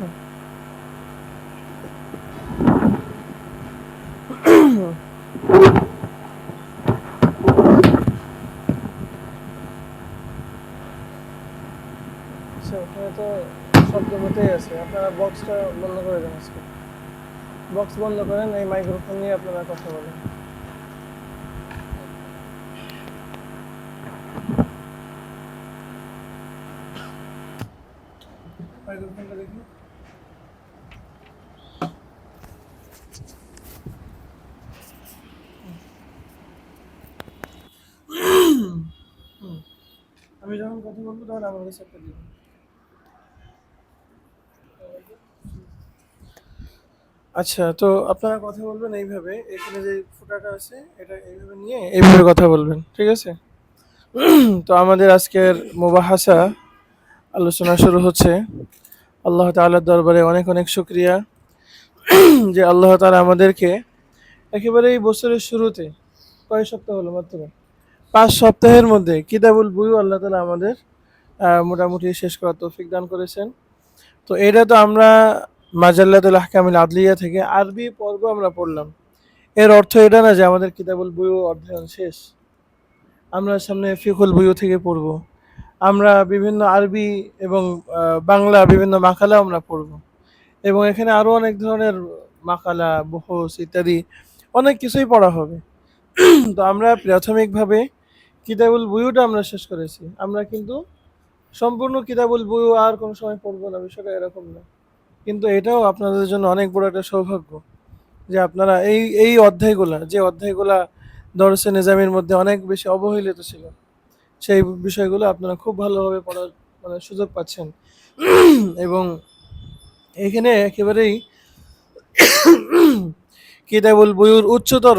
আচ্ছা, ওখানে তো শব্দ মতোই আছে, আপনারা বক্সটা বন্ধ করে দেন আজকে। বক্স বন্ধ করেন, এই মাইক্রোফোন নিয়ে আপনারা কথা বলেন। মাইক্রোফোনটা দেখি। আমি যখন কথা বলবো তখন আমার কাছে একটা দিবেন। আচ্ছা, তো আপনারা কথা বলবেন এইভাবে, এখানে যে ফুটাটা আছে এটা এইভাবে নিয়ে এইভাবে কথা বলবেন, ঠিক আছে? তো আমাদের আজকের মুবাহাসা আলোচনা শুরু হচ্ছে। আল্লাহ তাআলার দরবারে অনেক অনেক শুকরিয়া যে আল্লাহ তাআলা আমাদেরকে একেবারে এই বছরের শুরুতে, কয় সপ্তাহ হলো মাত্র, 5 সপ্তাহের মধ্যে কিতাবুল বুয়ু আল্লাহ তাআলা আমাদের মোটামুটি শেষ করার তৌফিক দান করেছেন। তো এটা তো আমরা মাজাল্লাতুল আহকামিল আদলিয়া থেকে আরবি পর্ব আমরা পড়লাম। এর অর্থ এটা না যে আমাদের কিতাবুল বুয়ু অধ্যয়ন শেষ। আমরা সামনে ফিকুল বুয়ু থেকে পড়ব। আমরা বিভিন্ন আরবি এবং বাংলা বিভিন্ন মাকালা আমরা পড়ব, এবং এখানে আরো অনেক ধরনের মাকালা, বহস ইত্যাদি অনেক কিছুই পড়া হবে। তো আমরা প্রাথমিকভাবে কিতাবুল বুয়ুটা আমরা শেষ করেছি। আমরা কিন্তু সম্পূর্ণ কিতাবুল বুয়ু আর কোনো সময় পড়বো না, বিষয়টা এরকম না। কিন্তু এটাও আপনাদের জন্য অনেক বড় একটা সৌভাগ্য যে আপনারা এই এই অধ্যায়গুলা, যে অধ্যায়গুলা দরসে নিজামের মধ্যে অনেক বেশি অবহেলিত ছিল, সেই বিষয়গুলো আপনারা খুব ভালোভাবে পড়ার মানে সুযোগ পাচ্ছেন। এবং এখানে একেবারেই কিতাবুল বুয়ুর উচ্চতর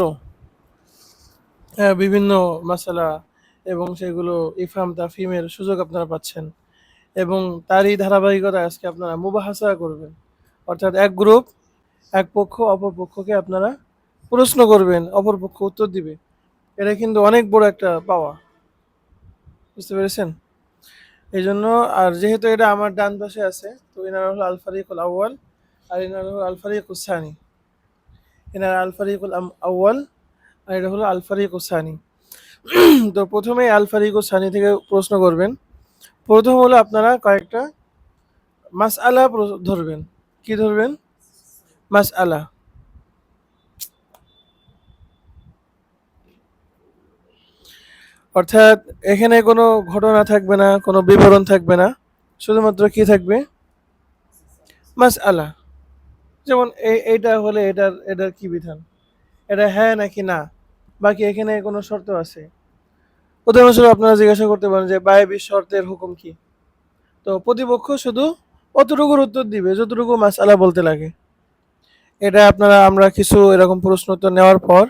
বিভিন্ন মাসালা এবং সেগুলো ইফহাম তাফহিমের সুযোগ আপনারা পাচ্ছেন। এবং তারই ধারাবাহিকতায় আজকে আপনারা মুবাহাসা করবেন, অর্থাৎ এক গ্রুপ, এক পক্ষ অপর পক্ষকে আপনারা প্রশ্ন করবেন, অপর পক্ষ উত্তর দিবে। এটা কিন্তু অনেক বড় একটা পাওয়া, বুঝতে পেরেছেন? এই জন্য, আর যেহেতু এটা আমার ডান পাশে আছে, তো এনারা হলো আল ফারিকুল আউয়াল আর এনারা হলো আল ফারিকুস সানি। এনারা আল ফারিকুল আউয়াল আর এটা হলো আল ফারিকুস সানি। তো প্রথমেই আল ফারিকুস সানি থেকে প্রশ্ন করবেন। প্রথম হলো আপনারা কয়েকটা মাসআলা ধরবেন। কি ধরবেন? মাসআলা। অর্থাৎ এখানে কোনো ঘটনা থাকবে না, কোনো বিবরণ থাকবে না, শুধুমাত্র কি থাকবে? মাসআলা। যেমন এইটা হলে এটার এটার কি বিধান, এটা হ্যাঁ নাকি না, বাকি এখানে কোনো শর্ত আছে। উদাহরণস্বরূপ আপনারা জিজ্ঞাসা করতে পারেন যে বায়বী শর্তের হুকুম কি? তো প্রতিপক্ষ শুধু অতটুকুর উত্তর দিবে যতটুকু মাসআলা বলতে লাগে। এটা আমরা কিছু এরকম প্রশ্ন উত্তর নেওয়ার পর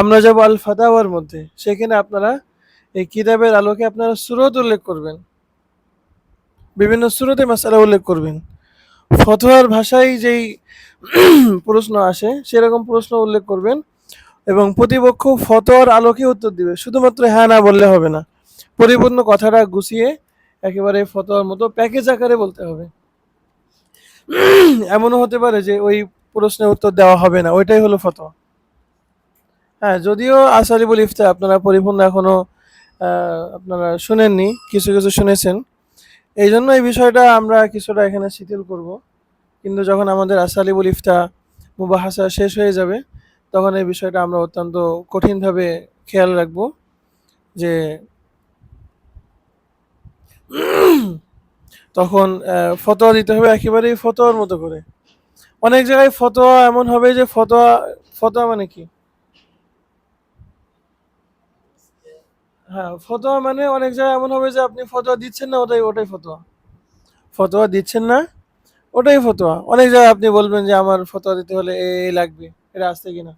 আমরা যাব আল ফাতাওয়ার মধ্যে। সেখানে আপনারা এই কিতাবের আলোকে আপনারা সূরত উল্লেখ করবেন, বিভিন্ন সূরতে মাসআলা উল্লেখ করবেন। ফতোয়ার ভাষায় যেই প্রশ্ন আসে সেরকম প্রশ্ন উল্লেখ করবেন, এবং প্রতিপক্ষ ফতোয়ার আলোকে উত্তর দিবে। শুধুমাত্র হ্যাঁ না বললে হবে না, পরিপূর্ণ কথাটা গুছিয়ে একেবারে ফতোয়ার মতো প্যাকেজ আকারে বলতে হবে। এমনও হতে পারে যে ওই প্রশ্নের উত্তর দেওয়া হবে না, ওইটাই হলো ফতোয়া। হ্যাঁ, যদিও আসারিবুল ইফতা আপনারা পরিপূর্ণ এখনো আপনারা শুনেননি, কিছু কিছু শুনেছেন। এই জন্য এই বিষয়টা আমরা কিছুটা এখানে শিথিল করব। কিন্তু যখন আমাদের আসালিবুল ইফতা মুবাহাসা শেষ হয়ে যাবে, তখন এই বিষয়টা আমরা অত্যন্ত কঠিনভাবে খেয়াল রাখবো যে তখন ফতোয়া দিতে হবে একেবারেই ফতোয়ার মতো করে। অনেক জায়গায় ফতোয়া এমন হবে যে ফতোয়া, ফতোয়া মানে কি? হ্যাঁ, ফতোয়া মানে অনেক জায়গায় এমন হবে যে আপনি ফতোয়া দিচ্ছেন না, ওটাই ওটাই ফতোয়া। ফতোয়া দিচ্ছেন না, ওটাই ফতোয়া। অনেক জায়গায় আপনি বলবেন যে আমার ফতোয়া দিতে হলে এই লাগবে, এটা আসছে কিনা,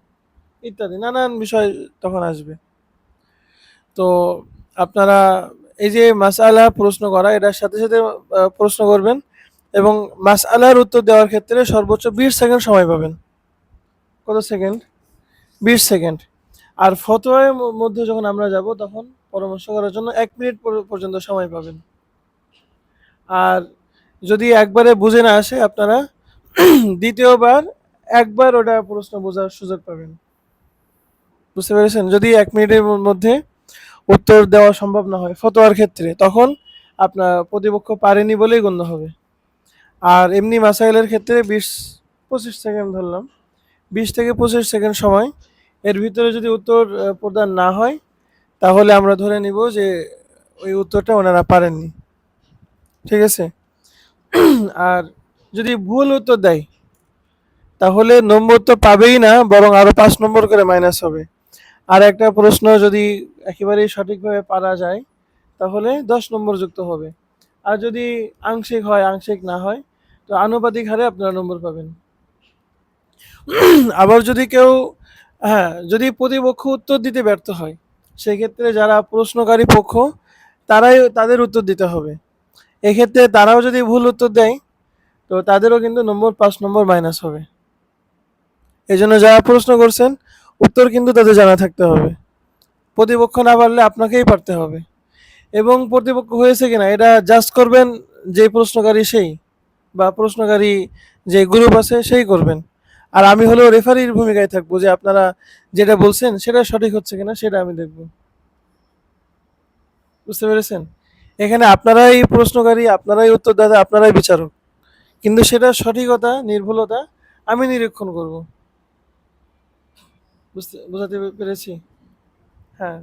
ইত্যাদি নানান বিষয় তখন আসবে। তো আপনারা এই যে মাসআলা প্রশ্ন করা, এটার সাথে সাথে প্রশ্ন করবেন, এবং মাসআলার উত্তর দেওয়ার ক্ষেত্রে সর্বোচ্চ 20 সেকেন্ড সময় পাবেন। কত সেকেন্ড? 20 সেকেন্ড। আর ফতোয়ার মধ্যে যখন আমরা যাব তখন পরামর্শ করার জন্য 1 মিনিট পর্যন্ত সময় পাবেন। আর যদি একবারে বুঝে না আসে আপনারা দ্বিতীয়বার একবার ওটা প্রশ্ন বোঝার সুযোগ পাবেন। বুঝতে পেরেছেন? যদি 1 মিনিটের মধ্যে উত্তর দেওয়া সম্ভব না হয় ফতোয়ার ক্ষেত্রে, তখন আপনার প্রতিপক্ষ পারেনি বলেই গণ্য হবে। আর এমনি মাসাইলের ক্ষেত্রে 20-25 সেকেন্ড ধরলাম, 20 থেকে 25 সেকেন্ড সময়, এর ভিতরে যদি উত্তর প্রদান না হয় তাহলে আমরা ধরে নিব যে ওই উত্তরটা ওনারা পারেননি। ঠিক আছে? আর যদি ভুল উত্তর দেয় তাহলে নম্বর তো পাবেই না, বরং আরো 5 নম্বর করে মাইনাস হবে। আর একটা প্রশ্ন যদি একেবারেই সঠিকভাবে পারা যায় তাহলে 10 নম্বর যুক্ত হবে। আর যদি আংশিক হয়, আংশিক না হয়, তো আনুপাতিক হারে আপনারা নম্বর পাবেন। আবার যদি কেউ, হ্যাঁ, যদি প্রতিপক্ষ উত্তর দিতে ব্যর্থ হয়, সেক্ষেত্রে যারা প্রশ্নকারী পক্ষ তারাই তাদের উত্তর দিতে হবে। এক্ষেত্রে তারাও যদি ভুল উত্তর দেয় তো তাদেরও কিন্তু নম্বর 5 নম্বর মাইনাস হবে। এই জন্য যারা প্রশ্ন করছেন উত্তর কিন্তু তাদের জানা থাকতে হবে। প্রতিপক্ষ না পারলে আপনাকেই পারতে হবে। এবং প্রতিপক্ষ হয়েছে কিনা এটা জাজ করবেন যে প্রশ্নকারী সেই, বা প্রশ্নকারী যে গ্রুপ আছে সেই করবেন। আর আমি হলেও রেফারির ভূমিকায় থাকবো, যে আপনারা যেটা বলছেন সেটা সঠিক হচ্ছে কিনা সেটা আমি দেখব। বুঝতে পেরেছেন? এখানে আপনারাই প্রশ্নকারী, আপনারাই উত্তরদাতা, আপনারাই বিচারক, কিন্তু সেটা সঠিকতা নির্ভুলতা আমি নিরীক্ষণ করব। বোঝাতে পেরেছি? হ্যাঁ।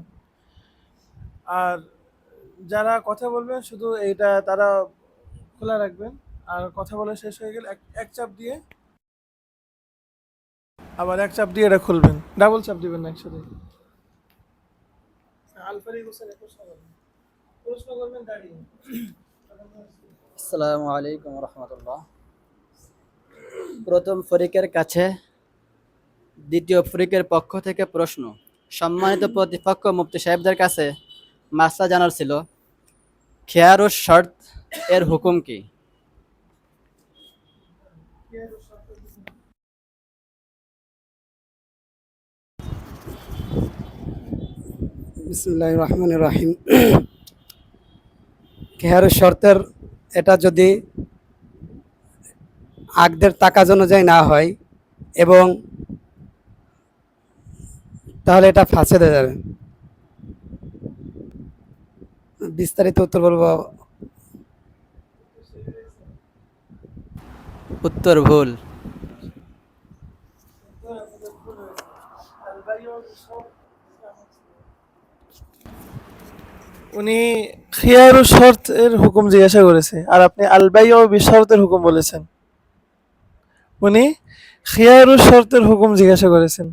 আর যারা কথা বলবেন শুধু এইটা তারা খোলা রাখবেন, আর কথা বলা শেষ হয়ে গেলে এক চাপ দিয়ে, আবার এক চাপ দিয়ে এটা খুলবেন, ডাবল চাপ দিবেন না একসাথে। আলফারি হোসেন প্রশ্ন করবেন দাঁড়িয়ে। আসসালামু আলাইকুম রহমতুল্লাহ। প্রথম ফরিকের কাছে দ্বিতীয় ফরিকের পক্ষ থেকে প্রশ্ন। সম্মানিত প্রতিপক্ষ মুফতি সাহেবদের কাছে মাসলা জানার ছিল, খেয়ারুশ শর্ত এর হুকুম কি? বিসমিল্লাহির রহমানির রহিম। খেয়ারের শর্তের এটা যদি আগদের তাকাজ অনুযায়ী না হয় এবং তাহলে এটা ফাঁসেদ হয়ে যাবে। বিস্তারিত উত্তর বলবো। উত্তর ভুল। উনি খিয়ারু শর্ত এর হুকুম জিজ্ঞাসা করেছে, আর আপনি আলবাই ও বিশর্তের হুকুম বলেছেন। উনি খিয়ারু শর্তের হুকুম জিজ্ঞাসা করেছেন।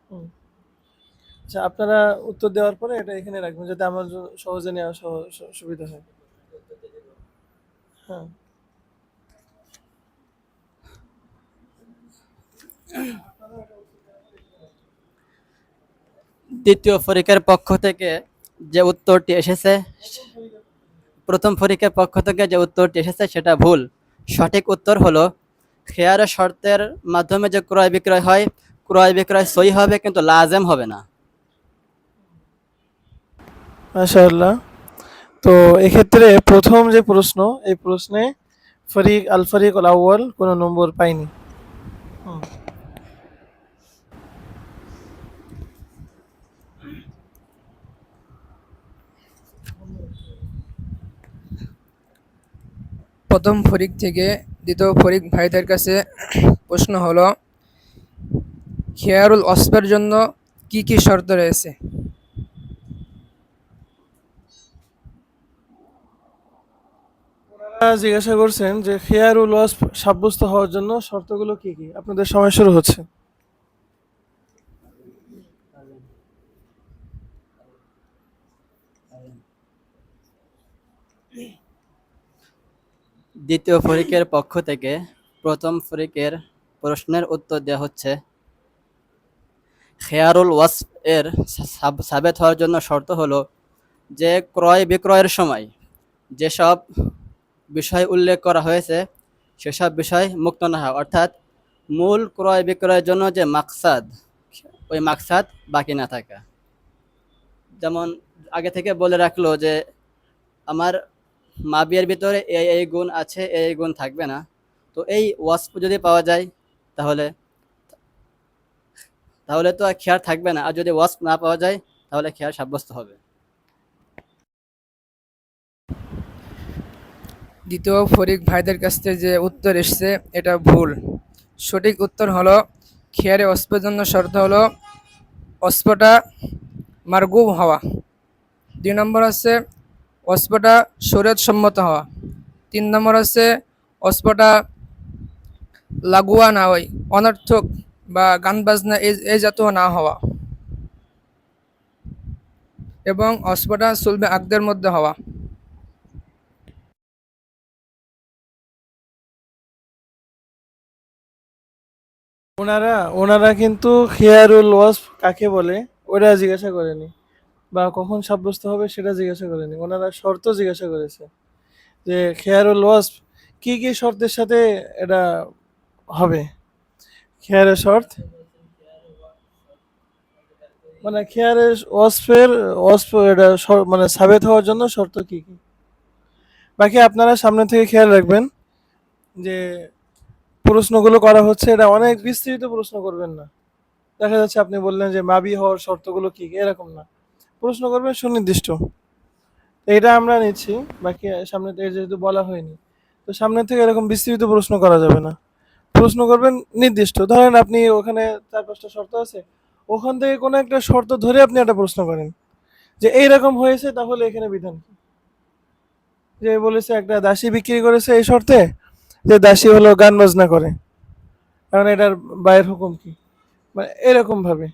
হুম। আচ্ছা, আপনারা উত্তর দেওয়ার পরে এটা এখানে রাখবেন যাতে আমার সহজে নেওয়া সুবিধা হয়। হ্যাঁ। দ্বিতীয় ফরিকের পক্ষ থেকে যে উত্তরটি এসেছে, প্রথম ফরিকের পক্ষ থেকে যে উত্তরটি এসেছে সেটা ভুল। সঠিক উত্তর হলো, খেয়ারের শর্তের মাধ্যমে যে ক্রয় বিক্রয় হয়, ক্রয় বিক্রয় সই হবে কিন্তু লাজেম হবে না। মাশাআল্লাহ। তো এক্ষেত্রে প্রথম যে প্রশ্ন, এই প্রশ্নে ফরিক আল ফরিক আল আউয়াল কোনো নম্বর পাইনি। হুম। প্রথম ফরিক থেকে দ্বিতীয় ফরিক ভাইদের কাছে প্রশ্ন হলো, খিয়ারুল ওয়াসফের জন্য কি কি শর্ত রয়েছে? আপনারা জিজ্ঞাসা করছেন যে খিয়ারুল ওয়াসফ সাব্যস্ত হওয়ার জন্য শর্তগুলো কি কি। আপনাদের সময় শুরু হচ্ছে। দ্বিতীয় ফরিকের পক্ষ থেকে প্রথম ফরিকের প্রশ্নের উত্তর দেওয়া হচ্ছে, খেয়ারুল ওয়াসফ এর সাবেত হওয়ার জন্য শর্ত হলো যে ক্রয় বিক্রয়ের সময় যেসব বিষয় উল্লেখ করা হয়েছে সেসব বিষয় মুক্ত না হয়, অর্থাৎ মূল ক্রয় বিক্রয়ের জন্য যে মাকসাদ, ওই মাকসাদ বাকি না থাকা। যেমন আগে থেকে বলে রাখলো যে আমার মাবিয়ার ভিতরে এই এই গুণ আছে, এই এই গুণ থাকবে না। তো এই ওয়াসফ যদি পাওয়া যায় তাহলে তাহলে তো আর খেয়ার থাকবে না, আর যদি ওয়াসফ না পাওয়া যায় তাহলে খেয়ার সাব্যস্ত হবে। দ্বিতীয় ফরিক ভাইদের কাছ থেকে যে উত্তর এসছে এটা ভুল। সঠিক উত্তর হলো খেয়ারে অস্পের জন্য শর্ত হলো অস্পটা মারগুব হওয়া। 2 নম্বর আছে অস্পটা শরীয়ত সম্মত হওয়া। 3 নম্বর আছে অস্পটা লাগুয়া না হয়, অনর্থক বা গান বাজনা এই জাতীয় না হওয়া, এবং অস্পটা সুলবে আকদের মধ্যে হওয়া। ওনারা ওনারা কিন্তু খিয়ারুল ওয়াসফ কাকে বলে ওরা জিজ্ঞাসা করেনি, বা কখন সাব্যস্ত হবে সেটা জিজ্ঞাসা করেনি। ওনারা শর্ত জিজ্ঞাসা করেছে যে খেয়ারুল ওয়াসফ কি কি শর্তের সাথে এটা হবে। খেয়ারের শর্ত মানে খেয়ারের ওয়াসফের ওয়াসফ এটা মানে সাবেত হওয়ার জন্য শর্ত কি কি। বাকি আপনারা সামনে থেকে খেয়াল রাখবেন যে প্রশ্নগুলো করা হচ্ছে এটা অনেক বিস্তৃত প্রশ্ন করবেন না। দেখা যাচ্ছে আপনি বললেন যে মাবি হওয়ার শর্তগুলো কি কি, এরকম না, প্রশ্ন করবেন সুনির্দিষ্ট। তো এটা আমরা নিচ্ছি, বাকি সামনে থেকে যেহেতু বলা হয়নি, তো সামনে থেকে এরকম বিস্তৃত প্রশ্ন করা যাবে না। প্রশ্ন করবেন নির্দিষ্ট, ধরেন আপনি ওখানে 4-5টা শর্ত আছে, ওখান থেকে কোনো একটা শর্ত ধরে আপনি একটা প্রশ্ন করেন যে এইরকম হয়েছে তাহলে এখানে বিধান কি। যে বলেছে একটা দাসী বিক্রি করেছে এই শর্তে যে দাসী হলো গান বাজনা করে, কারণ এটার বাইরের হুকুম কি, মানে এরকম ভাবে।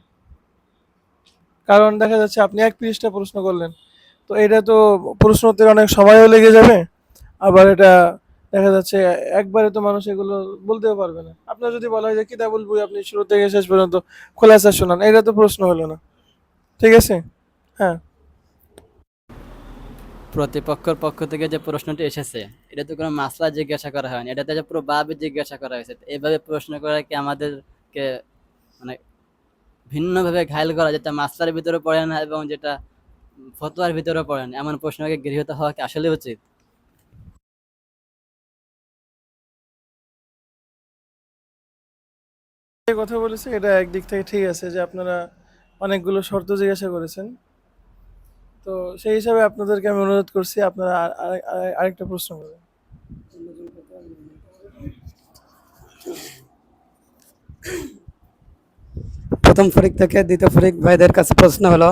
কারণ দেখা যাচ্ছে আপনি 1 পৃষ্ঠা প্রশ্ন করলেন, তো এটা তো প্রশ্ন উত্তরে অনেক সময়ও লেগে যাবে। আবার এটা দেখা যাচ্ছে একবারে তো মানুষ এগুলো বলতেও পারবে না। আপনার যদি বলা হয় যে কিতাবুল বই আপনি শুরু থেকে শেষ পর্যন্ত খোলাসা শোনান, এটা তো প্রশ্ন হলো না। ঠিক আছে, হ্যাঁ। প্রতিপক্ষের পক্ষ থেকে যে প্রশ্নটি এসেছে এটা তো কোনো মাসলা জিজ্ঞাসা করা হয়নি, এটাতে যে পুরো বাবে জিজ্ঞাসা করা হয়েছে। তো এভাবে প্রশ্ন করা কি আমাদেরকে মানে ভিন্নভাবে ঘায়ল করা, যেটা মাসলার ভিতরে পড়ে না এবং যেটা ফতোয়ার ভিতরে পড়ে না, এমন প্রশ্নকে গৃহীত হওয়া কি আসলে উচিত? যে কথা বলেছে এটা একদিক থেকে ঠিক আছে যে আপনারা অনেকগুলো শর্ত জিজ্ঞাসা করেছেন। তো সেই হিসাবে আপনাদেরকে আমি অনুরোধ করছি আপনারা আরেকটা প্রশ্ন করবেন। প্রথম ফরিক থেকে দ্বিতীয় ফরিক ভাইদের কাছে প্রশ্ন হলো,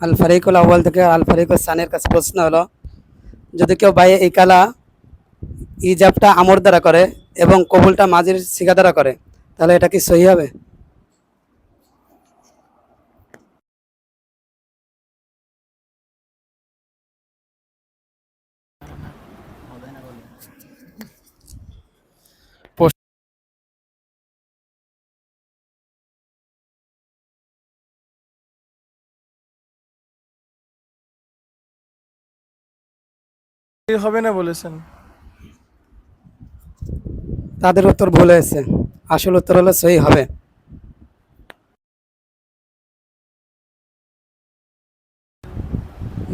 আল ফারিকুল আউয়াল থেকে আল ফারিকুল সানির কাছে প্রশ্ন হলো, যদি কেউ বাইয়ে ইকালা ইজাবটা আমর দ্বারা করে এবং কবুলটা মাজির সিগা দ্বারা করে, তাহলে এটা কি সহি হবে? হবে না বলেছেন। তাদের উত্তর ভুল হয়েছে, আসল উত্তর হলো সহি হবে।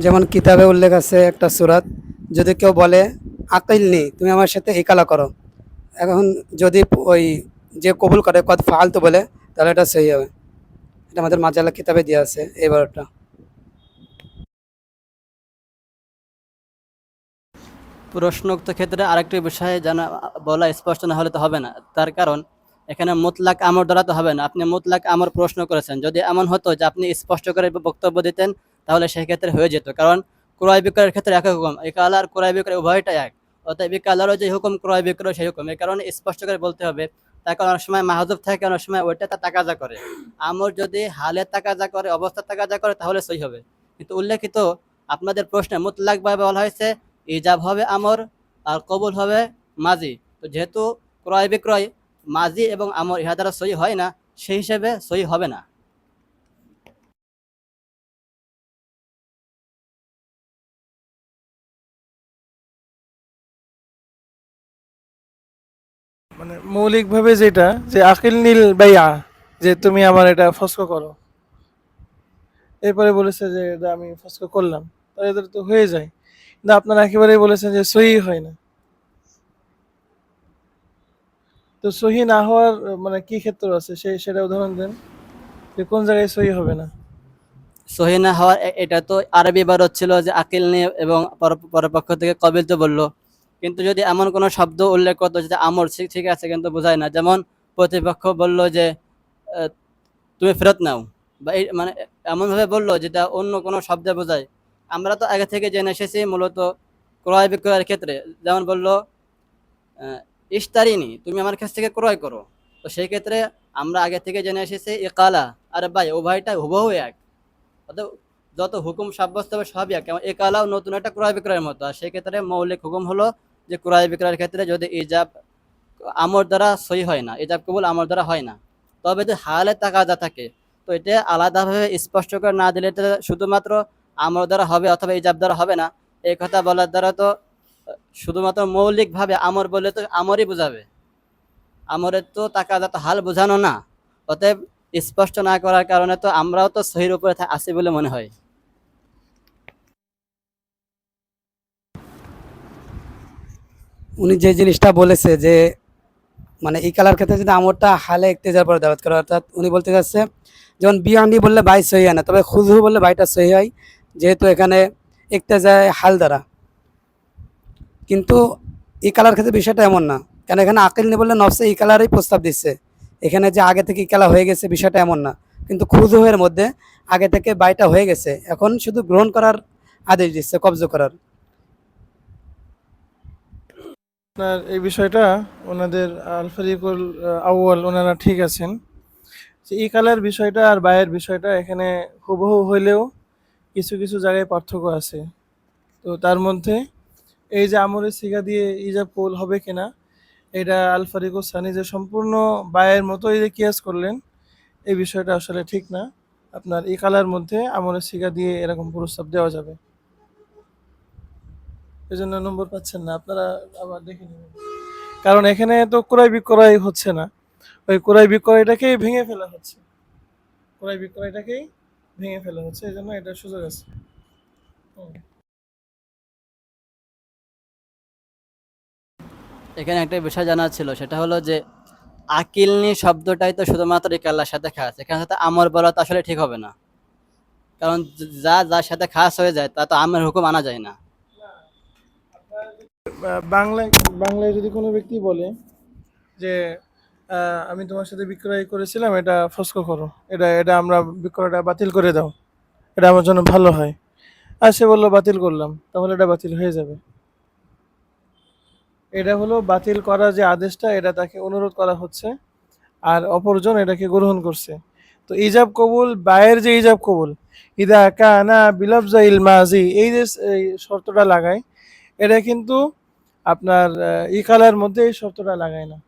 যেমন কিতাবে উল্লেখ আছে একটা সূরাত, যদি কেউ বলে আকিল নি তুমি আমার সাথে ইকালা করো, এখন যদি ওই যে কবুল করে কদ ফালতু বলে, তাহলে এটা সহি হবে। এটা আমাদের মাজালা কিতাবে দেওয়া আছে এবারটা। প্রশ্নোক্ত ক্ষেত্রে আরেকটি বিষয় জানা বলা স্পষ্ট না হলে তো হবে না। তার কারণ এখানে মুতলাক আমর দ্বারা তো হবে না। আপনি মুতলাক আমর প্রশ্ন করেছেন, যদি এমন হতো যে আপনি স্পষ্ট করে বক্তব্য দিতেন তাহলে সেই ক্ষেত্রে হয়ে যেত। কারণ ক্রয় বিক্রয়ের ক্ষেত্রে একই হুকুম, ইকালা আর ক্রয় বিক্রয় উভয়টা এক। অতএব ইকালারও যে হুকুম ক্রয় বিক্রয় সেই হুকুম, এই কারণে স্পষ্ট করে বলতে হবে। তার কারণ অনেক সময় মাহাজুব থাকে, অনেক সময় ওইটা তা তাকাজা করে। আমর যদি হালে তাকাজা করে, অবস্থা তাকাজা করে তাহলে সই হবে। কিন্তু উল্লেখিত আপনাদের প্রশ্নে মুতলাকভাবে বলা হয়েছে ইজাব হবে আমর আর কবুল হবে মাজি। তো যেহেতু ক্রয় বিক্রয় মাজি এবং আমর ইহা দ্বারা সই হয় না, সেই হিসেবে সই হবে না। মানে মৌলিকভাবে যেটা যে আকিল নীল বাইয়া, যে তুমি আমার এটা ফসক করো, এরপরে বলেছে যে এটা আমি ফসকা করলাম, তাহলে এদের তো হয়ে যায়। কিন্তু আপনারা একেবারেই বলেছেন যে সহি হয় না। তো সহি না হওয়ার মানে কি ক্ষেত্র আছে সেটা উদাহরণ দেন, যে কোন জায়গায় সহি হবে না। সহি না হওয়ার এটা তো আরবি ইবারত ছিল যে আকিল নিয়ে এবং পরপক্ষ থেকে কবিল তো বললো, কিন্তু যদি এমন কোনো শব্দ উল্লেখ করতো যেটা আমর ঠিক ঠিক আছে কিন্তু বোঝায় না, যেমন প্রতিপক্ষ বলল যে আহ, তুমি ফেরত নাও, বা এই মানে এমনভাবে বললো যেটা অন্য কোনো শব্দে বোঝায়। আমরা তো আগে থেকে জেনে এসেছি মূলত ক্রয় বিক্রয়ের ক্ষেত্রে, যেমন বললো ইশতারিনি, তুমি আমার কাছ থেকে ক্রয় করো। তো সেই ক্ষেত্রে আমরা আগে থেকে জেনে এসেছি ইকালা, আরে ভাই উভয়টা হুবহু এক, অর্থাৎ যত হুকুম সাব্যস্ত হবে সবই এক। যেমন একালাও নতুন একটা ক্রয় বিক্রয়ের মতো। আর সেক্ষেত্রে মৌলিক হুকুম হলো যে ক্রয় বিক্রয়ের ক্ষেত্রে যদি ইজাব আমর দ্বারা সই হয় না, ইজাব কবুল আমর দ্বারা হয় না, তবে যদি হালে তাকাদা থাকে, তো এটা আলাদাভাবে স্পষ্ট করে না দিলে তো শুধুমাত্র আমর দ্বারা হবে অথবা ইজাব দ্বারা হবে না, এই কথা বলার দ্বারা তো শুধুমাত্র মৌলিকভাবে আমর বললে তো আমরই বোঝাবে, আমরের তো তাকাদা তো হাল বোঝানো না। অতএব স্পষ্ট না করার কারণে তো আমরাও তো সহির উপরে আছি বলে মনে হয়। উনি যে জিনিসটা বলেছে যে মানে এই কালার ক্ষেত্রে যদি আমরটা হালে ইক্তেজার পরে দাওয়াত করে, অর্থাৎ উনি বলতে চাচ্ছে যেমন বিয়ানি বললে বাই সহি হয় না, তবে খুজহু বললে বাইটা সহি হয়, যেহেতু এখানে ইক্তেজায় হাল দ্বারা। কিন্তু ই কালার ক্ষেত্রে বিষয়টা এমন না, কেন এখানে আকিল নি বললে নফসে ই কালারই প্রস্তাব দিচ্ছে, এখানে যে আগে থেকে ই কালার হয়ে গেছে বিষয়টা এমন না। কিন্তু খুজুহের মধ্যে আগে থেকে বাইটা হয়ে গেছে, এখন শুধু গ্রহণ করার আদেশ দিচ্ছে, কবজ করার। আপনার এই বিষয়টা ওনাদের আল ফারিকুল আউয়াল ওনারা ঠিক আছেন, যে ই কালার বিষয়টা আর বায়ের বিষয়টা এখানে হুবহু হইলেও কিছু কিছু জায়গায় পার্থক্য আছে। তো তার মধ্যে এই যে আমরের সিগা দিয়ে ইজাব কবুল হবে কিনা, এটা আল ফারিকুল সানি যে সম্পূর্ণ বায়ের মতোই যে কিয়াস করলেন, এই বিষয়টা আসলে ঠিক না। আপনার ই কালার মধ্যে আমরের সিগা দিয়ে এরকম প্রস্তাব দেওয়া যাবে, এই জন্য নম্বর পাচ্ছেন না আপনারা, আবার দেখে নেবেন। কারণ এখানে তো ক্রয় বিক্রয় হচ্ছে না, ওই ক্রয় বিক্রয়টাকেই ভেঙে ফেলা হচ্ছে, ক্রয় বিক্রয়টাকেই ভেঙে ফেলা হচ্ছে, এই জন্য এটা সুযোগ আছে। হুম। এখানে একটা বিষয় জানা ছিল, সেটা হলো যে আকিলনি শব্দটাই তো শুধুমাত্র ইকাল্লার সাথে খাস, এখানে সাথে আমর বলা তো আসলে ঠিক হবে না, কারণ যা যার সাথে খাস হয়ে যায় তা তো আমের হুকুম আনা যায় না। বাংলায় বাংলায় যদি কোনো ব্যক্তি বলে যে আমি তোমার সাথে বিক্রয় করেছিলাম, এটা ফসক করো, এটা এটা আমরা বিক্রয়টা বাতিল করে দাও, এটা আমার জন্য ভালো হয়, আর সে বললো বাতিল করলাম, তাহলে এটা বাতিল হয়ে যাবে। এটা হলো বাতিল করার যে আদেশটা, এটা তাকে অনুরোধ করা হচ্ছে, আর অপরজন এটাকে গ্রহণ করছে। তো ইজাব কবুল বায়ের যে ইজাব কবুল, ইদা কানা বিলাফজাইল মাজি, এই যে এই শর্তটা লাগায়, এটা কিন্তু আপনার ইকালার মধ্যে এই শর্তটা লাগায় না।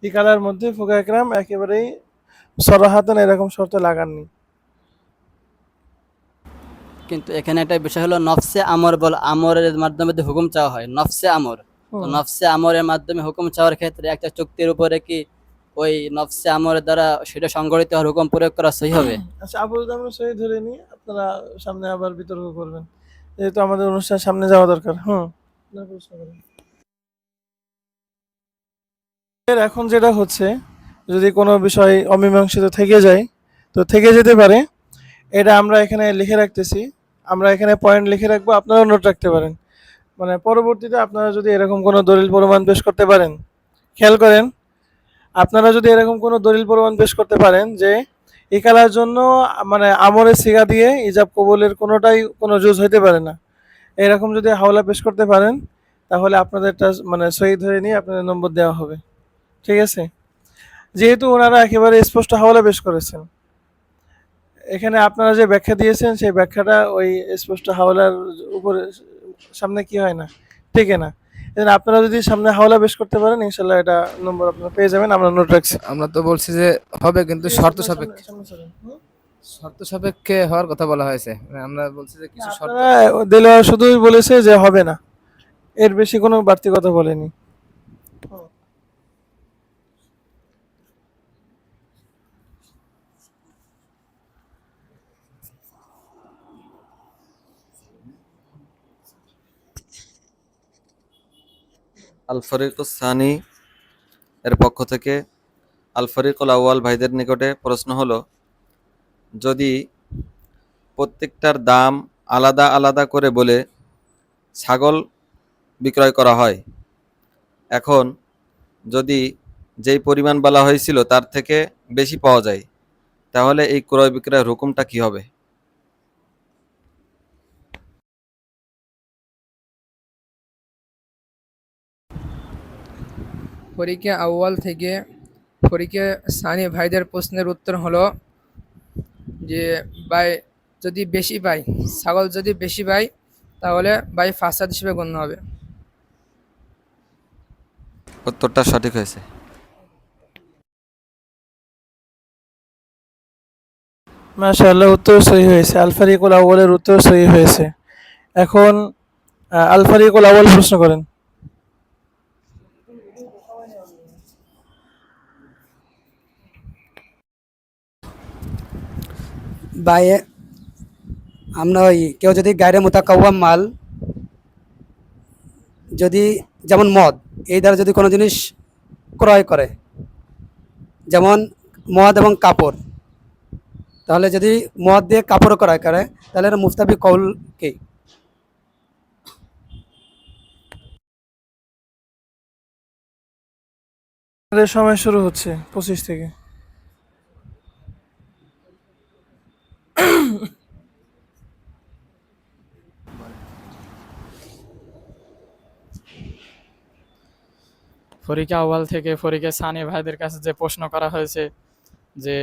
ইকালার মধ্যে ফুকা একরাম একেবারেই সরাহাতন এরকম শর্ত লাগাননি। কিন্তু এখানে একটা বিষয় হলো নফসে আমর বল, আমরের মাধ্যমে তো হুকুম চাওয়া হয় নফসে আমর। তো হুম। নফসে আমরের মাধ্যমে হুকুম চাওয়ার ক্ষেত্রে একটা চুক্তির উপরে কি ওই নফসে আমরের দ্বারা সেটা সংগঠিত হওয়ার হুকুম প্রয়োগ করা সহি হবে? আচ্ছা, আবুল জামিল সহি ধরে নিই, আপনারা সামনে আবার বিতর্ক করবেন, যেহেতু আমাদের অনুষ্ঠান সামনে যাওয়া দরকার। হুম। আপনারা প্রশ্ন করেন। এখন যেটা হচ্ছে, যদি কোনো বিষয় অমীমাংসিত থেকে যায়, তো থেকে যেতে পারে, এটা আমরা এখানে লিখে রাখতেছি, আমরা এখানে পয়েন্ট লিখে রাখবো, আপনারাও নোট রাখতে পারেন। মানে পরবর্তীতে আপনারা যদি এরকম কোনো দলিল প্রমাণ পেশ করতে পারেন, খেয়াল করেন, আপনারা যদি এরকম কোনো দলিল প্রমাণ পেশ করতে পারেন যে ইকালার জন্য মানে আমরের সিগা দিয়ে ইজাব কবুলের কোনোটাই কোনো জুজ হইতে পারে না, এরকম যদি হাওলা পেশ করতে পারেন, তাহলে আপনাদেরটা মানে সহি ধরে নিয়ে আপনাদের নম্বর দেওয়া হবে। ঠিক আছে? যেহেতু ওনারা একেবারে স্পষ্ট হাওলা পেশ করেছেন, এখানে আপনারা যে ব্যাখ্যা দিয়েছেন সেই ব্যাখ্যাটা ওই স্পষ্ট হাওলার উপরে সামনে কি হয় না, ঠিক না? আপনারা যদি সামনে হাওলা পেশ করতে পারেন, ইনশাল্লাহ এটা নম্বর আপনারা পেয়ে যাবেন, আমরা নোট রাখছি। আমরা তো বলছি যে হবে, কিন্তু ঠিক আছে, শর্ত আপনারা সামনে সাপেক্ষে। সামনে চলেন। হুম? শর্ত সাপেক্ষে হওয়ার কথা বলা হয়েছে, মানে আমরা বলছি যে কিছু শর্ত। আপনারা দেলোয়ার শুধুই বলেছে যে হবে না, এর বেশি কোনো বাড়তি কথা বলেনি। আল ফরিকুস সানি এর পক্ষ থেকে আল ফরিকুল আউয়াল ভাইদের নিকটে প্রশ্ন হলো, যদি প্রত্যেকটার দাম আলাদা আলাদা করে বলে ছাগল বিক্রয় করা হয়, এখন যদি যেই পরিমাণ বলা হয়েছিল তার থেকে বেশি পাওয়া যায়, তাহলে এই ক্রয় বিক্রয়ের হুকুমটা কি হবে? ফরিকে আউয়াল থেকে ফরিকে সানি ভাইদের প্রশ্নের উত্তর হলো যে বাই যদি বেশি পাই, ছাগল যদি বেশি পাই তাহলে বাই ফাসাদ হিসেবে গণ্য হবে। উত্তরটা সঠিক হয়েছে। মাশাআল্লাহ, উত্তর সহি হয়েছে। আল ফারিকুল আউয়ালের উত্তর সহি হয়েছে। এখন আল ফারিকুল আউয়াল প্রশ্ন করেন। বায়ে আমরা ওই কেউ যদি গায়রে মুতাকাওয়াম মাল, যদি যেমন মদ, এই দ্বারা যদি কোনো জিনিস ক্রয় করে, যেমন মদ এবং কাপড়, তাহলে যদি মদ দিয়ে কাপড় ক্রয় করে তাহলে এটা মুফতাবি কৌল কি? আমাদের সময় শুরু হচ্ছে 25 থেকে। ফরিকে আউয়াল থেকে ফরিকে সানি ভাইদের কাছে যে প্রশ্ন করা হয়েছে যে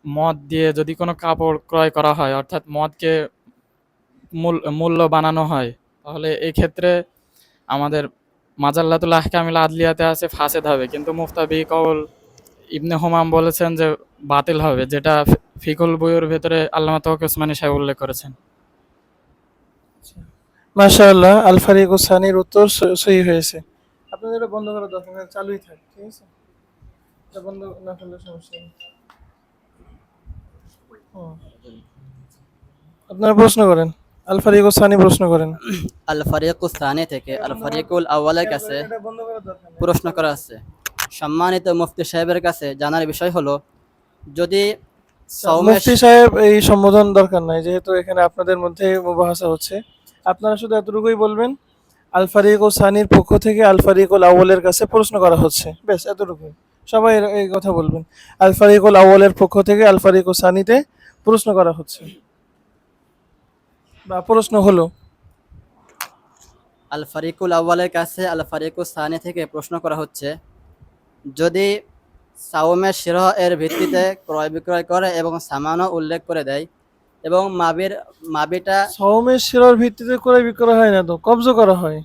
মদ দিয়ে যদি কোনো কাপড় ক্রয় করা হয়, অর্থাৎ মদকে মূল্য বানানো হয়, তাহলে এই ক্ষেত্রে আমাদের মাজাল্লাতুল আহকামিল আদলিয়াতে আছে ফাসেদ হবে, কিন্তু মুফতাবি কওল ইবনে হুমাম বলেছেন যে বাতিল হবে, যেটা ফিকুল বইয়ের ভেতরে আল্লামা তৌফিক ওসমানী সাহেব উল্লেখ করেছেন। মাশাআল্লাহ, আল ফারিকুস সানির উত্তর সহি হয়েছে। আপনাদের এটা বন্ধ করা দরকার নেই, চালুই থাক, ঠিক আছে? এটা বন্ধ না করলে সমস্যা নেই। হুম। আপনারা প্রশ্ন করেন। আল ফারিকুস সানি প্রশ্ন করেন। আল ফারিকুস সানি থেকে আল ফারিকুল আউয়ালের কাছে এটা বন্ধ করার দরকার নেই। প্রশ্ন করা আছে। সম্মানিত মুফতি সাহেবের কাছে জানার বিষয় হলো, যদি সওমের মুফতি সাহেব এই সম্বোধন দরকার নাই, যেহেতু এখানে আপনাদের মধ্যে মুবাহাসা হচ্ছে। আপনারা শুধু এতটুকুই বলবেন, আল ফারিকুস সানির পক্ষ থেকে আল ফারিকুল আউয়ালের কাছে প্রশ্ন করা হচ্ছে, বেশ এতটুকুই। সবাই এই কথা বলবেন, আল ফারিকুল আউয়ালের পক্ষ থেকে আল ফারিকুস সানিতে প্রশ্ন করা হচ্ছে বা প্রশ্ন হলো। আল ফারিকুল আউয়ালের কাছে আল ফারিকুস সানি থেকে প্রশ্ন করা হচ্ছে, যদি সাওমের শিরহ এর ভিত্তিতে ক্রয় বিক্রয় করে এবং সামানও উল্লেখ করে দেয় এবং মাবিটা সওমের শিরার ভিত্তিতে করে বিক্রয় হয় না, তো কবজ করা হয়।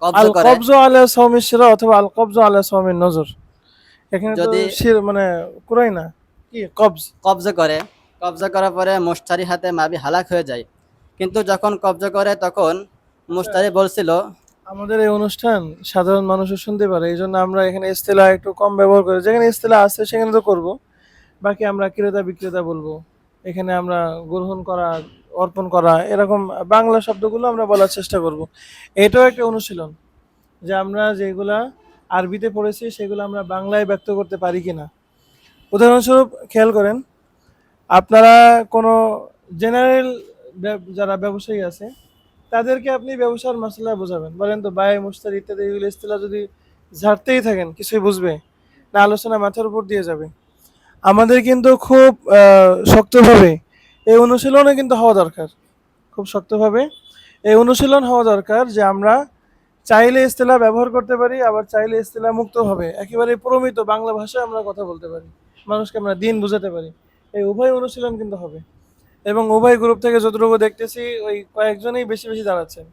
কবজ আল করে, কবজ আলা সওমের শিরা অথবা আল কবজ আলা সওমের নজর। এখানে তো যদি শির মানে কুরাই না, কি কবজ। কবজা করার পরে মুশতারি হাতে মাবি হালাক হয়ে যায়, কিন্তু যখন কবজা করে তখন মুশতারি বলছিল, আমাদের এই অনুষ্ঠান সাধারণ মানুষও শুনতে পারে, এই জন্য আমরা এখানে ইস্তেলা একটু কম ব্যবহার করি। যেখানে ইস্তেলা আছে সেখানে তো করব, বাকি আমরা ক্রেতা বিক্রেতা বলবো। এখানে আমরা গ্রহণ করা, অর্পণ করা, এরকম বাংলা শব্দগুলো আমরা বলার চেষ্টা করব। এটাও একটা অনুশীলন যে আমরা যেগুলা আরবিতে পড়েছি সেগুলো আমরা বাংলায় ব্যক্ত করতে পারি কিনা। উদাহরণস্বরূপ খেয়াল করেন, আপনারা কোনো জেনারেল যারা ব্যবসায়ী আছে তাদেরকে আপনি ব্যবসার মশলা বোঝাবেন, বলেন তো বাই মুশতারি ইত্যাদি এগুলো ইস্তেলা যদি ঝাড়তেই থাকেন কিছুই বুঝবে না, আলোচনা মাথার উপর দিয়ে যাবে। আমাদের কিন্তু খুব শক্তভাবে এই অনুশীলনে কিন্তু হওয়া দরকার, খুব শক্তভাবে এই অনুশীলন হওয়া দরকার যে আমরা চাইলে ইস্তেলা ব্যবহার করতে পারি, আবার চাইলে ইস্তেলা মুক্তভাবে একেবারে প্রমিত বাংলা ভাষায় আমরা কথা বলতে পারি, মানুষকে আমরা দিন বুঝাতে পারি। এই উভয় অনুশীলন কিন্তু হবে, এবং উভয় গ্রুপ থেকে যতটুকু দেখতেছি ওই কয়েকজনই বেশি বেশি দাঁড়াচ্ছেন,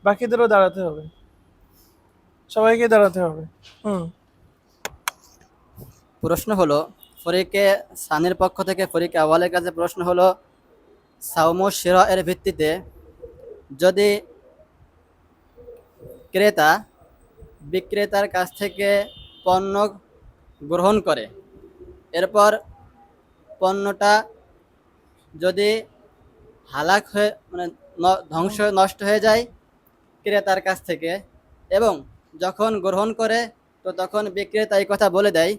বাকিদেরও দাঁড়াতে হবে, সবাইকে দাঁড়াতে হবে। প্রশ্ন হলো, ফরিকে সানির পক্ষ থেকে ফরিকে আউয়ালের কাছে প্রশ্ন হলো, সাওম শিরহ এর ভিত্তিতে যদি ক্রেতা বিক্রেতার কাছ থেকে পণ্য গ্রহণ করে, এরপর পণ্যটা যদি হালাক হয়ে মানে নষ্ট হয়ে যায় ক্রেতার কাছ থেকে, এবং যখন গ্রহণ করে তো তখন বিক্রেতা এই কথা বলে দেয়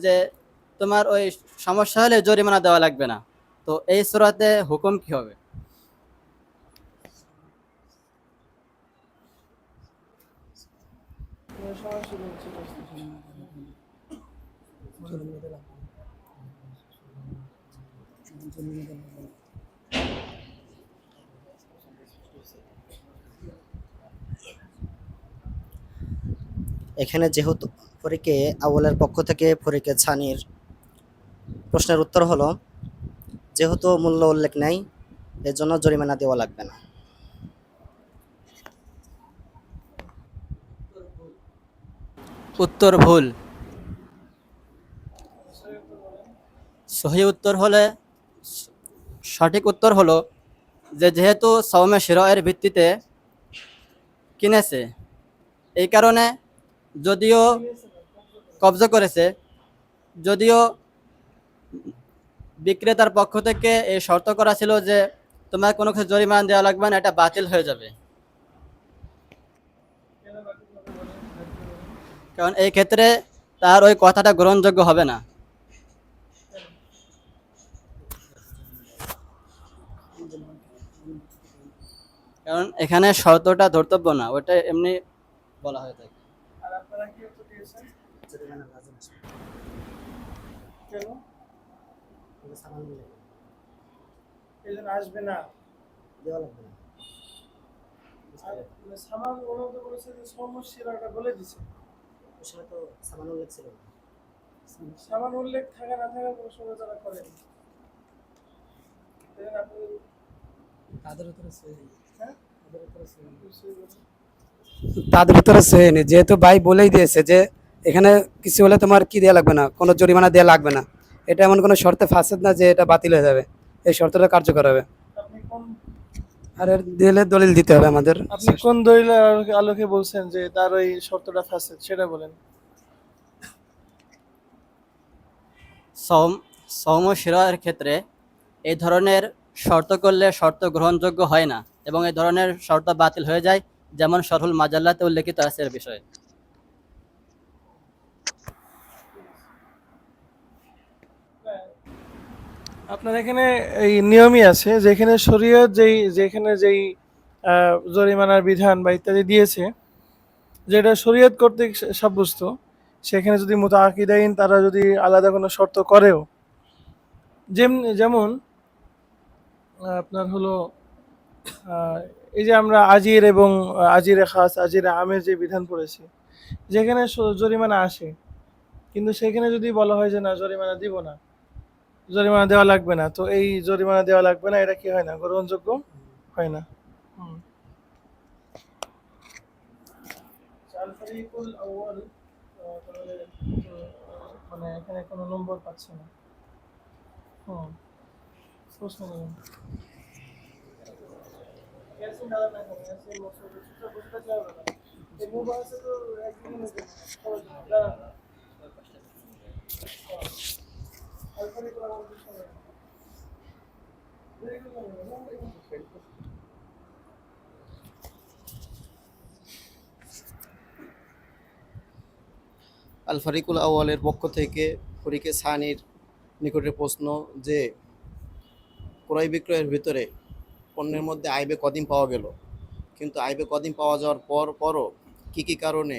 যে তোমার ওই সমস্যা হলে জরিমানা দেওয়া লাগবে না। তো এই সূরাতে হুকুম কি হবে? এখানে যেহেতু ফরিকে আউয়ালের পক্ষ থেকে ফরিকে ছানির প্রশ্নের উত্তর হলো যেহেতু মূল্য উল্লেখ নেই এর জন্য জরিমানা দেওয়া লাগবে না। উত্তর ভুল। সহি উত্তর হলে সঠিক উত্তর হলো যে যেহেতু সওমে শিরয়ের ভিত্তিতে কিনেছে, এই কারণে যদিও কবজা করেছে, যদিও বিক্রেতার পক্ষ থেকে এই শর্ত করা ছিল যে তোমার কোনো কিছু জরিমানা দেওয়া লাগবে না, এটা বাতিল হয়ে যাবে। কারণ এই ক্ষেত্রে তার ওই কথাটা গ্রহণযোগ্য হবে না। কারণ এখানে শর্তটা ধর্তব্য না, ওটা এমনি বলা হয়ে থাকে। আর আপনারা কি উত্তর দিয়েছেন? কেন? এই জন্য আসবে না। আর সামান ওনারা তো বলেছে যে সমস্যাটা বলে দিছে। সামান উল্লেখ থাকা না থাকা কোনো সময় তারা করেনি। এই জন্য আপনি হ্যাঁ? তাদের ভিতরে সহি নেই, যেহেতু ভাই বলেই দিয়েছে যে এখানে কিছু হলে তোমার কি দেওয়া লাগবে না, কোনো জরিমানা দেওয়া লাগবে না। এটা এমন কোনো শর্তে ফাঁসেদ না যে এটা বাতিল হয়ে যাবে, এই শর্তটা কার্যকর হবে। আপনি কোন আর এর দিলে দলিল দিতে হবে আমাদের। আপনি কোন দলিলের আলোকে বলছেন যে তার ওই শর্তটা ফাসেদ, সেটা বলেন। সওম ও শিরয়ের ক্ষেত্রে এই ধরনের শর্ত করলে শর্ত গ্রহণযোগ্য হয় না এবং এই ধরনের শর্ত বাতিল হয়ে যায়, যেমন শরহুল মাজাল্লাতে উল্লেখিত আছে এর বিষয়ে। আপনার এখানে এই নিয়মই আছে যেখানে শরীয়ত যেখানে জরিমানার বিধান বা ইত্যাদি দিয়েছে, যেটা শরীয়ত কর্তৃক সাব্যস্ত, সেখানে যদি মুতাআকিদাইন তারা যদি আলাদা কোনো শর্ত করেও, যেমন আপনার হলো এই যে আমরা আজির এবং আজিরে খাস আজিরে আমের যে বিধান পড়েছি, যেখানে জরিমানা আসে, কিন্তু সেখানে যদি বলা হয় যে না জরিমানা দিব না, জরিমানা দেওয়া লাগবে না, তো এই জরিমানা দেওয়া লাগবে না এটা কি হয় না, গ্রহণযোগ্য হয় না। আল-ফারিকুল আউয়াল, তাহলে মানে এখানে কোনো নম্বর পাচ্ছে না। প্রশ্ন নেই। ইয়াসিন দাদা না কেন? ইয়াসিন মসুদ বুঝতে চাইবে না। এই মুবাহাসে তো একদিনের জন্য, সবার জন্য। দাঁড়ান না। আল-ফারিকুল আউয়াল বুঝতে হবে না। আল ফারিকুল আউয়ালের পক্ষ থেকে ফরিকে ছানির নিকটে প্রশ্ন যে ক্রয় বিক্রয়ের ভিতরে পণ্যের মধ্যে আইবে কদিন পাওয়া গেল, কিন্তু আইবে কদিন পাওয়া যাওয়ার পরও কি কারণে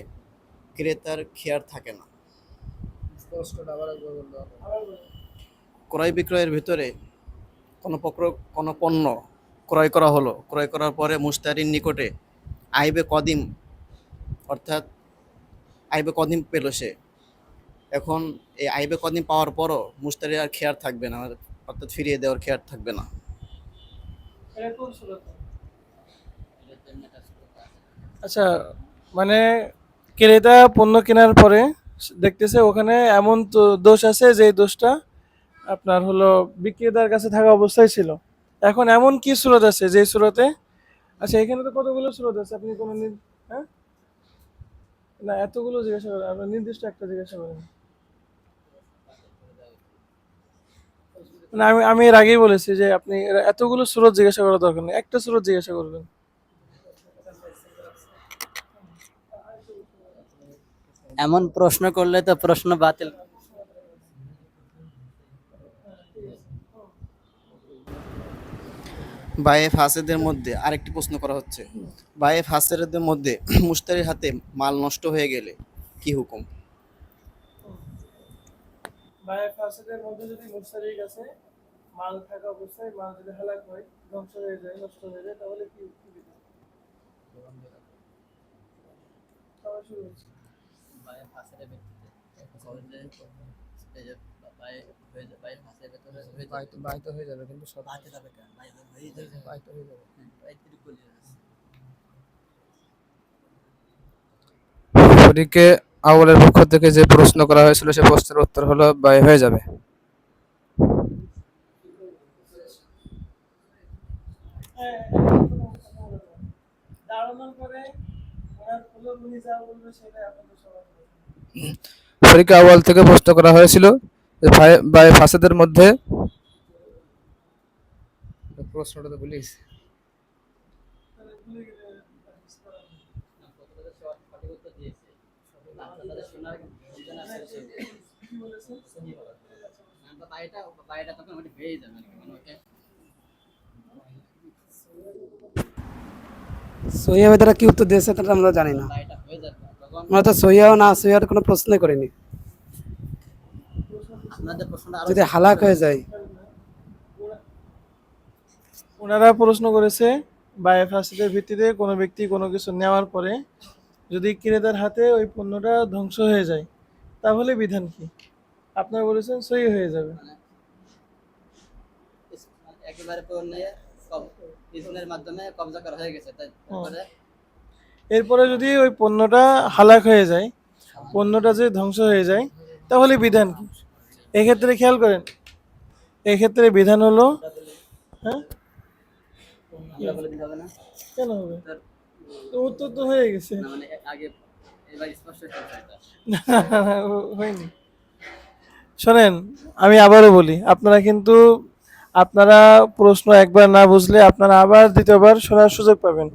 ক্রেতার খেয়ার থাকে না। ক্রয় বিক্রয়ের ভিতরে কোনো পণ্য ক্রয় করা হলো, ক্রয় করার পরে মুশতারির নিকটে আইবে কদিন, অর্থাৎ আইবে কদিন পেল সে, এখন এই আইবে কদিন পাওয়ার পরও মুশতারির আর খেয়ার থাকবে না, অর্থাৎ ফিরিয়ে দেওয়ার খেয়ার থাকবে না। এটা কোন সূরাতে? আচ্ছা, মানে ক্রেতা পণ্য কেনার পরে দেখতেছে ওখানে এমন তো দোষ আছে যে দোষটা আপনার হলো বিক্রেতার কাছে থাকা অবস্থায় ছিল। এখন এমন কি সূরত আছে যে সূরতে, আচ্ছা এখানে তো কতগুলো সূরত আছে, আপনি কোনো হ্যাঁ না এতগুলো জিজ্ঞাসা করেন, আপনার নির্দিষ্ট একটা জিজ্ঞাসা করেন। মানে আমি এর আগেই বলেছি যে আপনি এতগুলো সূরত জিজ্ঞাসা করার দরকার নেই, একটা সূরত জিজ্ঞাসা করবেন। এমন প্রশ্ন করলে তো প্রশ্ন বাতিল। বায়ে ফাসেদের মধ্যে আরেকটি প্রশ্ন করা হচ্ছে, বায়ে ফাসেদের মধ্যে মুশতারির হাতে মাল নষ্ট হয়ে গেলে কি হুকুম? বায়ে ফাসেদের মধ্যে যদি মুশতারির কাছে মাল থাকা অবস্থায় মাল যদি হালাক হয়, ধ্বংস হয়ে যায়, নষ্ট হয়ে যায়, তাহলে কি কি বিধান? সবাই শুরু হচ্ছে। বাহিত হয়ে যাবে কিন্তু বাহিত হয়ে যাবে। ফরিকে আউয়ালের পক্ষ থেকে যে প্রশ্ন করা হয়েছিল সে প্রশ্নের উত্তর হলো বাই হয়ে যাবে। হ্যাঁ, দাঁড়ানোর পরে ওনার হলো উনি যা বলবে সেটাই আপনাদের সবার বলবেন। ফরিকে আউয়াল থেকে প্রশ্ন করা হয়েছিল যে বাই ফাসাদের মধ্যে, প্রশ্নটা তো ভুলে গেছি। তাহলে ভুলে গেলে কি বলেছেন? সহিয়া তারা কি উত্তর দিয়েছে তারা আমরা জানি না, আমরা তো সহিয়াও না সহিয়ার কোনো প্রশ্নই করিনি। আপনাদের প্রশ্নটা আরো যদি হালাক হয়ে যায়, ওনারা প্রশ্ন করেছে বায়ে ফাসিদের ভিত্তিতে কোনো ব্যক্তি কোনো কিছু নেওয়ার পরে যদি ক্রেতার হাতে ওই পণ্যটা ধ্বংস হয়ে যায়, তাহলে বিধান কি? আপনারা বলেছেন সহি হয়ে যাবে। একেবারে পণ্যে ইজনের মাধ্যমে কবজা করা হয়ে গেছে, তারপরে এরপরে যদি ওই পণ্যটা হালাক হয়ে যায়, পণ্যটা যদি ধ্বংস হয়ে যায়, তাহলে বিধান কি? এক্ষেত্রে খেয়াল করেন, এক্ষেত্রে বিধান হলো, হ্যাঁ আমরা বলে দিতে হবে না? কেন হবে? তো উত্তর তো হয়ে গেছে। না মানে আগে এবার স্পষ্ট হয়ে গেছে এটা। না, হয়নি। শোনেন, আমি আবারও বলি, আপনারা প্রশ্ন একবার না বুঝলে আপনারা আবার দ্বিতীয়বার শোনার সুযোগ পাবেন,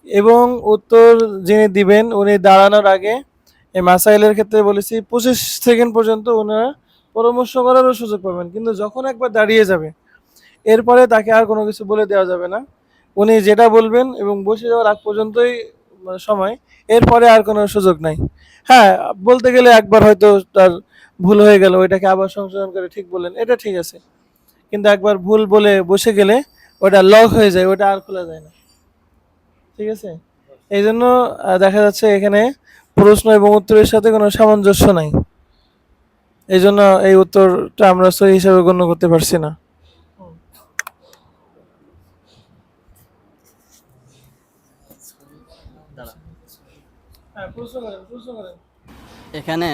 এবং উত্তর যিনি দিবেন উনি দাঁড়ানোর আগে এই মাসাইলের ক্ষেত্রে বলেছি 25 সেকেন্ড পর্যন্ত ওনারা পরামর্শ করারও সুযোগ পাবেন, কিন্তু যখন একবার দাঁড়িয়ে যাবে এরপরে তাকে আর কোনো কিছু বলে দেওয়া যাবে না। উনি যেটা বলবেন এবং বসে যাওয়ার আগ পর্যন্তই সময়, এরপরে আর কোনো সুযোগ নাই। হ্যাঁ, বলতে গেলে একবার হয়তো তার ভুল হয়ে গেল, ওইটাকে আবার সংশোধন করে ঠিক বললেন, এটা ঠিক আছে, কিন্তু একবার ভুল বলে বসে গেলে ওটা লক হয়ে যায়, ওটা আর খোলা যায় না। ঠিক আছে, এই জন্য দেখা যাচ্ছে এখানে প্রশ্ন এবং উত্তরের সাথে কোনো সামঞ্জস্য নাই, এই জন্য এই উত্তরটা আমরা সহি হিসাবে গণ্য করতে পারছি না। হ্যাঁ, প্রশ্ন করেন। এখানে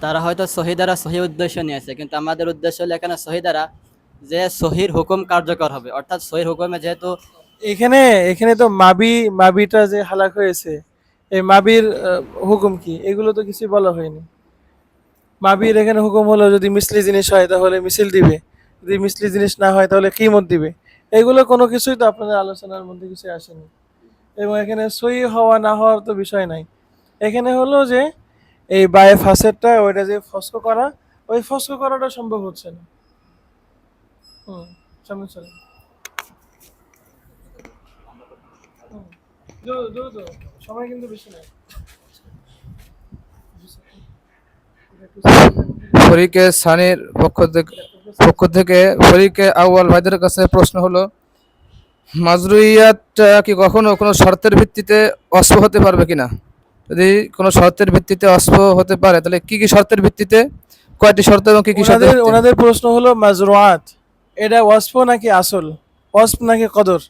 তারা হয়তো সহি দ্বারা সহি উদ্দেশ্য নিয়েছে, কিন্তু আমাদের উদ্দেশ্য হলো এখানে সহি দ্বারা যে সহির হুকুম কার্যকর হবে, অর্থাৎ সহির হুকুমে যেহেতু এখানে এখানে তো মাবিটা যে হালাক হয়েছে, এই মাবির হুকুম কি, এগুলো তো কিছুই বলা হয়নি। মাবির এখানে হুকুম হলো যদি মিসলি জিনিস হয় তাহলে মিছিল দিবে, যদি মিসলি জিনিস না হয় তাহলে কিমত দিবে। এগুলো কোনো কিছুই তো আপনাদের আলোচনার মধ্যে কিছু আসেনি, এবং এখানে সই হওয়া না হওয়ার তো বিষয় নাই। এখানে হলো যে এই বায়ে ফাসেরটা ওইটা যে ফস্কো করা, ওই ফস্কো করাটা সম্ভব হচ্ছে না। সামনে চলে। দ্রুত, সময় কিন্তু বেশি নাই। ফরিকে সানির পক্ষ থেকে ফরিকে আউয়াল ভাইদের কাছে প্রশ্ন হলো, মাজরুইয়াত কি কখনো কোনো শর্তের ভিত্তিতে অস্প হতে পারবে কিনা? যদি কোনো শর্তের ভিত্তিতে অস্প হতে পারে তাহলে কি কি শর্তের ভিত্তিতে, কয়টি শর্ত এবং কি কি শর্তের ভিত্তিতে? ওনাদের প্রশ্ন হলো মাজরুয়াত এটা ওয়াসফ নাকি আসল, ওয়াসফ নাকি কদর,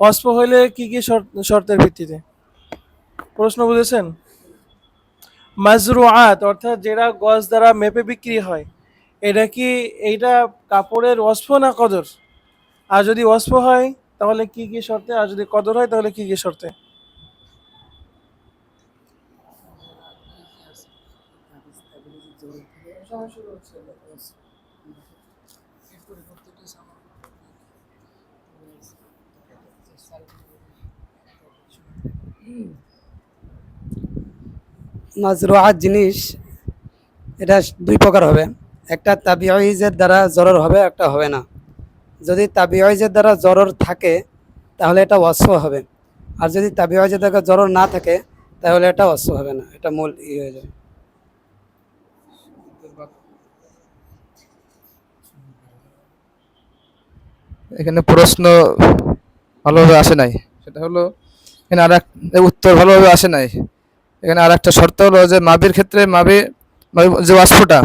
ওয়াসফ হইলে কি কি শর্তের ভিত্তিতে? প্রশ্ন বুঝেছেন? মাজরুয়াত অর্থাৎ যেটা গজ দ্বারা মেপে বিক্রি হয়, এটা কি এইটা কাপড়ের ওয়াসফ না কদর? আর যদি ওয়াসফ হয় তাহলে কি কি শর্তে, আর যদি কদর হয় তাহলে কি কি শর্তে? মাজরুআত জিনিস এটা দুই প্রকার হবে, একটা তাবিঈজের দ্বারা জরর হবে, একটা হবে না। যদি তাবিঈজের দ্বারা জরর থাকে তাহলে এটা ওয়াসফ হবে, আর যদি তাবিঈজের দ্বারা জরর না থাকে তাহলে এটা ওয়াসফ হবে না, এটা মূল হয়ে যাবে। এখানে প্রশ্ন ভালোভাবে আসে নাই, সেটা হলো এখানে আর এক উত্তর ভালোভাবে আসে নাই। এখানে আর একটা শর্ত হলো যে মাবির ক্ষেত্রে যে ওয়াসফটা,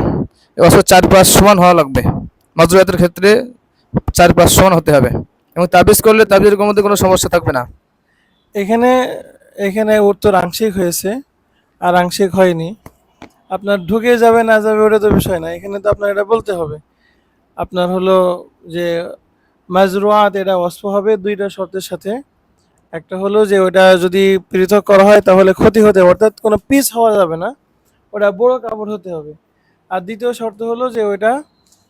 এই ওয়াসফ 4-5 সমান হওয়া লাগবে। মাজরুয়াতের ক্ষেত্রে 4-5 সমান হতে হবে, এবং তাবিজ করলে তাবিজের মধ্যে কোনো সমস্যা থাকবে না। এখানে এখানে উত্তর আংশিক হয়েছে আর আংশিক হয়নি। আপনার ঢুকে যাবে না যাবে ওটা তো বিষয় না, এখানে তো আপনার এটা বলতে হবে। আপনার হলো যে মাজরুআত এটা ওয়াসফ হবে দুইটা শর্তের সাথে। একটা হলো যে ওটা যদি পৃথক করা হয় তাহলে ক্ষতি হতে হবে, অর্থাৎ কোনো পিস হওয়া যাবে না, ওটা বড় কাপড় হতে হবে। আর দ্বিতীয় শর্ত হলো যে ওইটা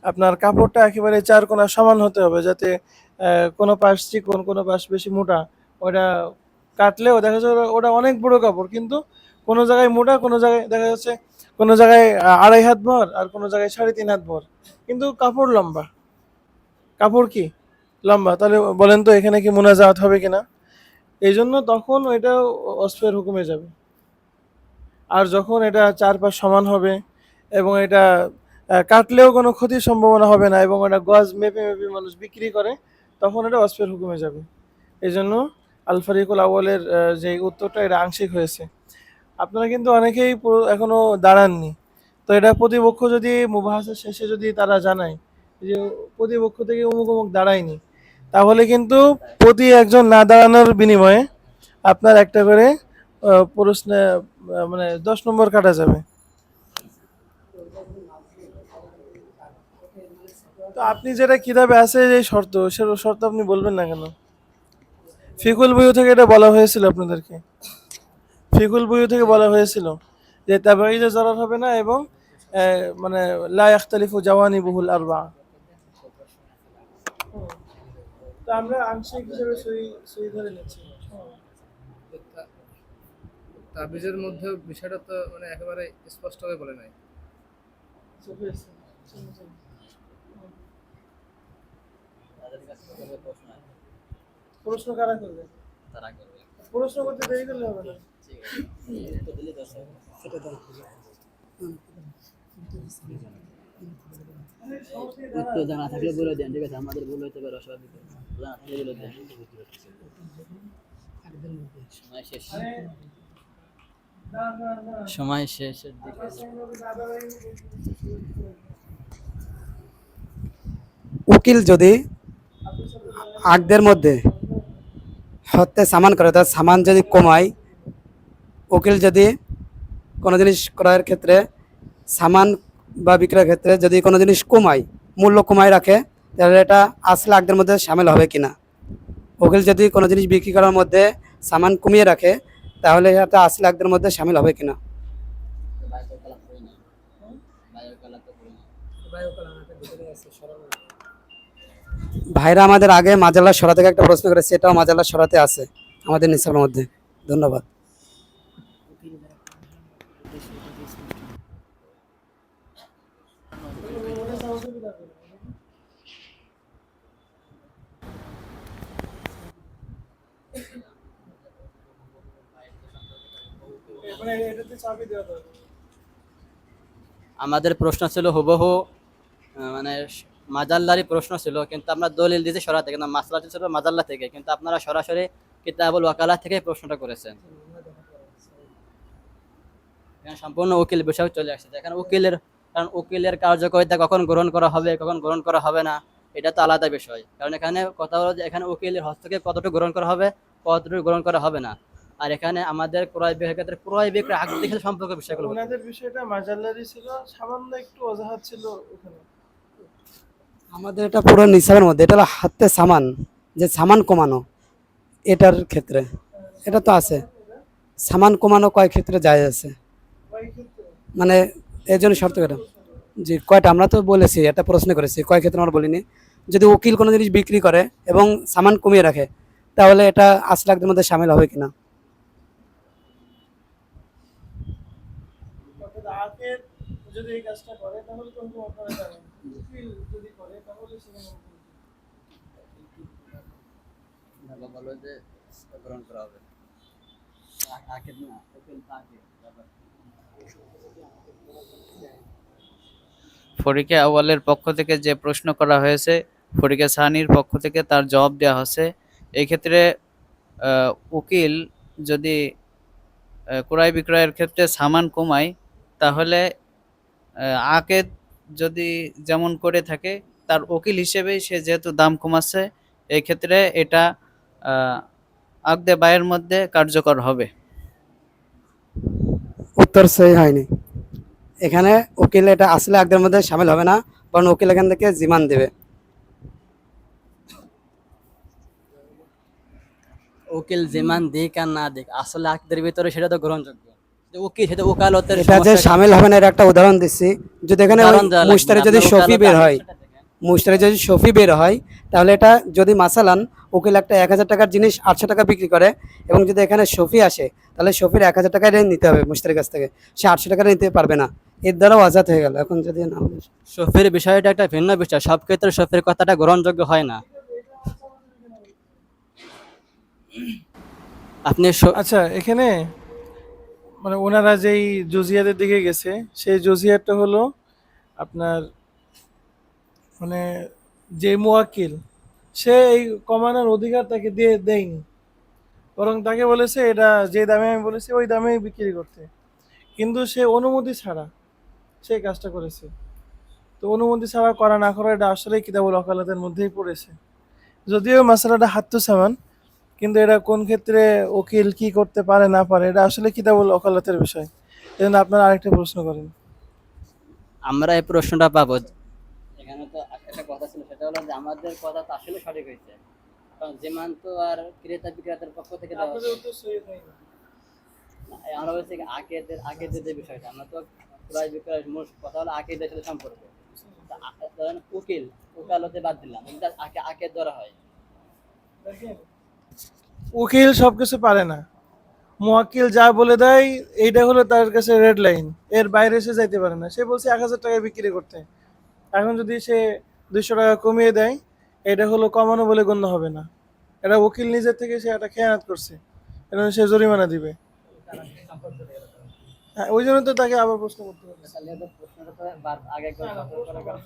আপনার কাপড়টা একেবারে চার কোণা সমান হতে হবে, যাতে কোনো পাশ চিকন কোনো পাশ বেশি মোটা। ওটা কাটলেও দেখা যাচ্ছে ওটা অনেক বড় কাপড়, কিন্তু কোনো জায়গায় মোটা, কোনো জায়গায় দেখা যাচ্ছে কোনো জায়গায় 2.5 হাত ভর আর কোনো জায়গায় 3.5 হাত ভর, কিন্তু কাপড় লম্বা। কাপড় কি লম্বা, তাহলে বলেন তো এখানে কি মুনাজাত হবে কিনা? এই জন্য তখন ওইটা অস্ফের হুকুমে যাবে। আর যখন এটা 4 পাশ সমান হবে এবং এটা কাটলেও কোনো ক্ষতির সম্ভাবনা হবে না এবং এটা গজ মেপে মেপে মানুষ বিক্রি করে, তখন এটা অস্ফের হুকুমে যাবে। এই জন্য আল ফারিকুল আউয়ালের যে উত্তরটা এটা আংশিক হয়েছে। আপনারা কিন্তু অনেকেই এখনো দাঁড়াননি, তো এটা প্রতিপক্ষ যদি মুবাহাসের শেষে যদি তারা জানায় যে প্রতিপক্ষ থেকে অমুক অমুক দাঁড়ায়নি, তাহলে কিন্তু প্রতি একজন না দাঁড়ানোর বিনিময়ে আপনার একটা করে প্রশ্নে মানে 10 নম্বর কাটা যাবে। তো আপনি যেটা কিতাবে আছে যে শর্ত, সে শর্ত আপনি বলবেন না কেন? ফিকুল বইও থেকে এটা বলা হয়েছিল আপনাদেরকে, ফিকুল বইও থেকে বলা হয়েছিল যে তাবাইজে জরার হবে না এবং মানে লা ইখতালিফু জাওয়ানিবুহুল আরবা। তো আমরা আংশিক হিসেবে সই সই ধরে নিচ্ছি। তাবিজের মধ্যে বিষয়টা তো মানে একেবারে স্পষ্টভাবে বলে নাই। প্রশ্ন কারা করবে? প্রশ্ন করতে দেরি করলে হবে না। উত্তর জানা থাকলে বলে দেন, ঠিক আছে? আমাদের ভুল হইতে পারে, অস্বাভাবিক জানা থাকলে বলে দেন। সময় শেষ, সময় শেষের দিকে। উকিল যদি আগদের মধ্যে হত্যা সামান করে, তার সামান যদি কমায়, উকিল যদি কোনো জিনিস ক্রয়ের ক্ষেত্রে সামান বা বিক্রয়ের ক্ষেত্রে যদি কোনো জিনিস কমায়, মূল্য কমায় রাখে, তাহলে এটা আসলে আগদের মধ্যে সামিল হবে কিনা? উকিল যদি কোনো জিনিস বিক্রি করার মধ্যে সামান কমিয়ে রাখে, তাহলে এটা আসলে আগদের মধ্যে সামিল হবে কিনা? ভাইরা আমাদের আগে মাজাল্লা সরা থেকে একটা প্রশ্ন করেছে, এটাও মাজাল্লা সরাতে আছে আমাদের নিসাবের মধ্যে। ধন্যবাদ। মানে এটাতে চাবি দেওয়া দরকার। আমাদের প্রশ্ন ছিল হুবহু মানে মাজাল্লারই প্রশ্ন ছিল, কিন্তু আমরা দলিল দিয়েছি সরা থেকে, কিন্তু মাসলাটি ছিল মাজাল্লা থেকে, কিন্তু আপনারা সরাসরি কিতাবুল ওয়াকালা থেকে প্রশ্নটা করেছেন। এখানে সম্পূর্ণ উকিল বিষয় চলে আসছে, এখানে উকিলের, কারণ উকিলের কার্যকারিতা কখন গ্রহণ করা হবে কখন গ্রহণ করা হবে না, এটা তো আলাদা বিষয়। কারণ এখানে কথা হলো যে এখানে উকিলের হস্তক্ষেপ কতটুকু গ্রহণ করা হবে, কতটুকু গ্রহণ করা হবে না। আর এখানে আমাদের ক্রয় বিক্রয়ের ক্ষেত্রে ক্রয় বিক্রয় আগ থেকে সম্পর্ক বিষয়গুলো হচ্ছে। ওনাদের বিষয়টা মাজাল্লারই ছিল, সামান্য একটু অজাহাত ছিল ওখানে। আমাদের এটা পুরো নিসাবের মধ্যে, এটা হলো হাতে সামান, যে সামান কমানো, এটার ক্ষেত্রে এটা তো আছে। সামান কমানো কয় ক্ষেত্রে যায় আছে, মানে এই জন্য শর্ত এটা যে কয়টা আমরা তো বলেছি, একটা প্রশ্ন করেছি কয় ক্ষেত্রে আমরা বলিনি। যদি উকিল কোনো জিনিস বিক্রি করে এবং সামান কমিয়ে রাখে, তাহলে এটা আসলে আগদের মধ্যে সামিল হবে কিনা? যদি এই কাজটা করে তাহলে কোন কোন আপনারা জানেন, উকিল যদি করে তাহলে সেখানে বলো যে গ্রহণ করা হবে আকিদ না উকিল তাকিদ ফরিকে আউয়ালের পক্ষ থেকে যে প্রশ্ন করা হয়েছে, ফরিকে সানির পক্ষ থেকে তার জবাব দেওয়া হচ্ছে। এই ক্ষেত্রে উকিল যদি ক্রয় বিক্রয়ের ক্ষেত্রে সামান কমায়, তাহলে আকেদ যদি যেমন করে থাকে, তার উকিল হিসেবেই সে যেহেতু দাম কমাচ্ছে, এই ক্ষেত্রে এটা আকদে বায়ের মধ্যে কার্যকর হবে। উত্তর সহি হয়নি। এখানে উকিল এটা আসলে একদের মধ্যে সামিল হবে না, বরং উকিল এখান থেকে জিমান দেবে। উকিল জিমান দিক আর না দিক আসলে আকদের ভিতরে সেটা তো গ্রহণযোগ্য। যে উকিল সেটা ওকালতের এটা যে সমস্যা। সামিল হবে না এর একটা উদাহরণ দিচ্ছি। যদি এখানে ওই উদাহরণ দেওয়া লাগবে মুশতারি না, যদি আপনার শফি ওকালতে বের হয়, আদেশটা দেখেন। মুশতারি যদি শফি বের হয়, তাহলে এটা যদি মাসালান উকিল একটা 1,000 টাকার জিনিস 800 টাকা বিক্রি করে, এবং যদি এখানে শফি আসে, তাহলে শফির 1,000 টাকায় নিতে হবে মুশতারির কাছ থেকে, সে 800 টাকা নিতে পারবে না। এর দ্বারাও আজাদ হয়ে গেল। এখন যদি না হয়, শফির বিষয়টা একটা ভিন্ন বিষয়, সব ক্ষেত্রে শফির কথাটা গ্রহণযোগ্য হয় না। আপনি আচ্ছা এখানে মানে ওনারা যেই জুজিয়াদের দিকে গেছে সেই জুজিয়ারটা হলো আপনার মানে যে মুয়াক্কিল সে এই কমানোর অধিকার তাকে দিয়ে দেয়নি, বরং তাকে বলেছে এটা যে দামে আমি বলেছি ওই দামেই বিক্রি করতে, কিন্তু সে অনুমতি ছাড়া সে কাজটা করেছে। তো অনুমতি ছাড়া করা না করা এটা আসলে কিতাবুল ওকালতের মধ্যেই পড়েছে, যদিও মাসালাটা হাত্তু সামান, কিন্তু এটা কোন ক্ষেত্রে উকিল কি করতে পারে না পারে এটা আসলে কিতাবুল ওকালতের বিষয়। এজন্য আপনারা আরেকটা প্রশ্ন করেন। আমরা এই প্রশ্নটা পাবো। এখানে তো একটা কথা ছিল, সেটা হলো যে আমাদের কথা তো আসলে সঠিক হয়েছে, কারণ জিমান তো আর ক্রেতা বিক্রেতার পক্ষ থেকে দেওয়া আপনাদের উত্তর সহি হয়নি। না। আমরা বলছি কি আকেদের যে বিষয়টা, আমরা তো ক্রয় বিক্রয় মূল কথা হলো আকেদের সাথে সম্পর্ক। তা ধরেন উকিল ওকালতে বাদ দিলাম, কিন্তু আকেদ ধরা হয়। দেখেন উকিল সবকিছু পারে না, মুয়াক্কিল যা বলে দেয় এইটা হলো তার কাছে রেড লাইন, এর বাইরে সে যাইতে পারে না। সে বলছে 1,000 টাকায় বিক্রি করতে, এখন যদি সে 200 টাকা কমিয়ে দেয় এটা হলো কমানো বলে গণ্য হবে না, এটা উকিল নিজের থেকে সে একটা খেয়ানত করছে, এবং সে জরিমানা দিবে। হ্যাঁ ওই জন্য তো তাকে আবার প্রশ্ন করতে হবে। তাহলে তো প্রশ্নটা তো আগে একবার সতর্ক করা।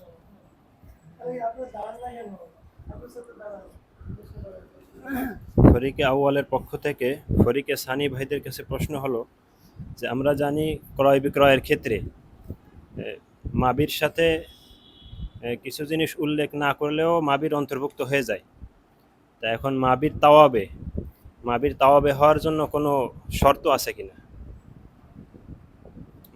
ফরিকে আউয়ালের পক্ষ থেকে ফরিকে সানি ভাইদের কাছে প্রশ্ন হলো যে আমরা জানি ক্রয় বিক্রয়ের ক্ষেত্রে মাবির সাথে কিছু জিনিস উল্লেখ না করলেও মাবির অন্তর্ভুক্ত হয়ে যায়। তা এখন মাবির তাওয়াবে হওয়ার জন্য কোনো শর্ত আছে কিনা?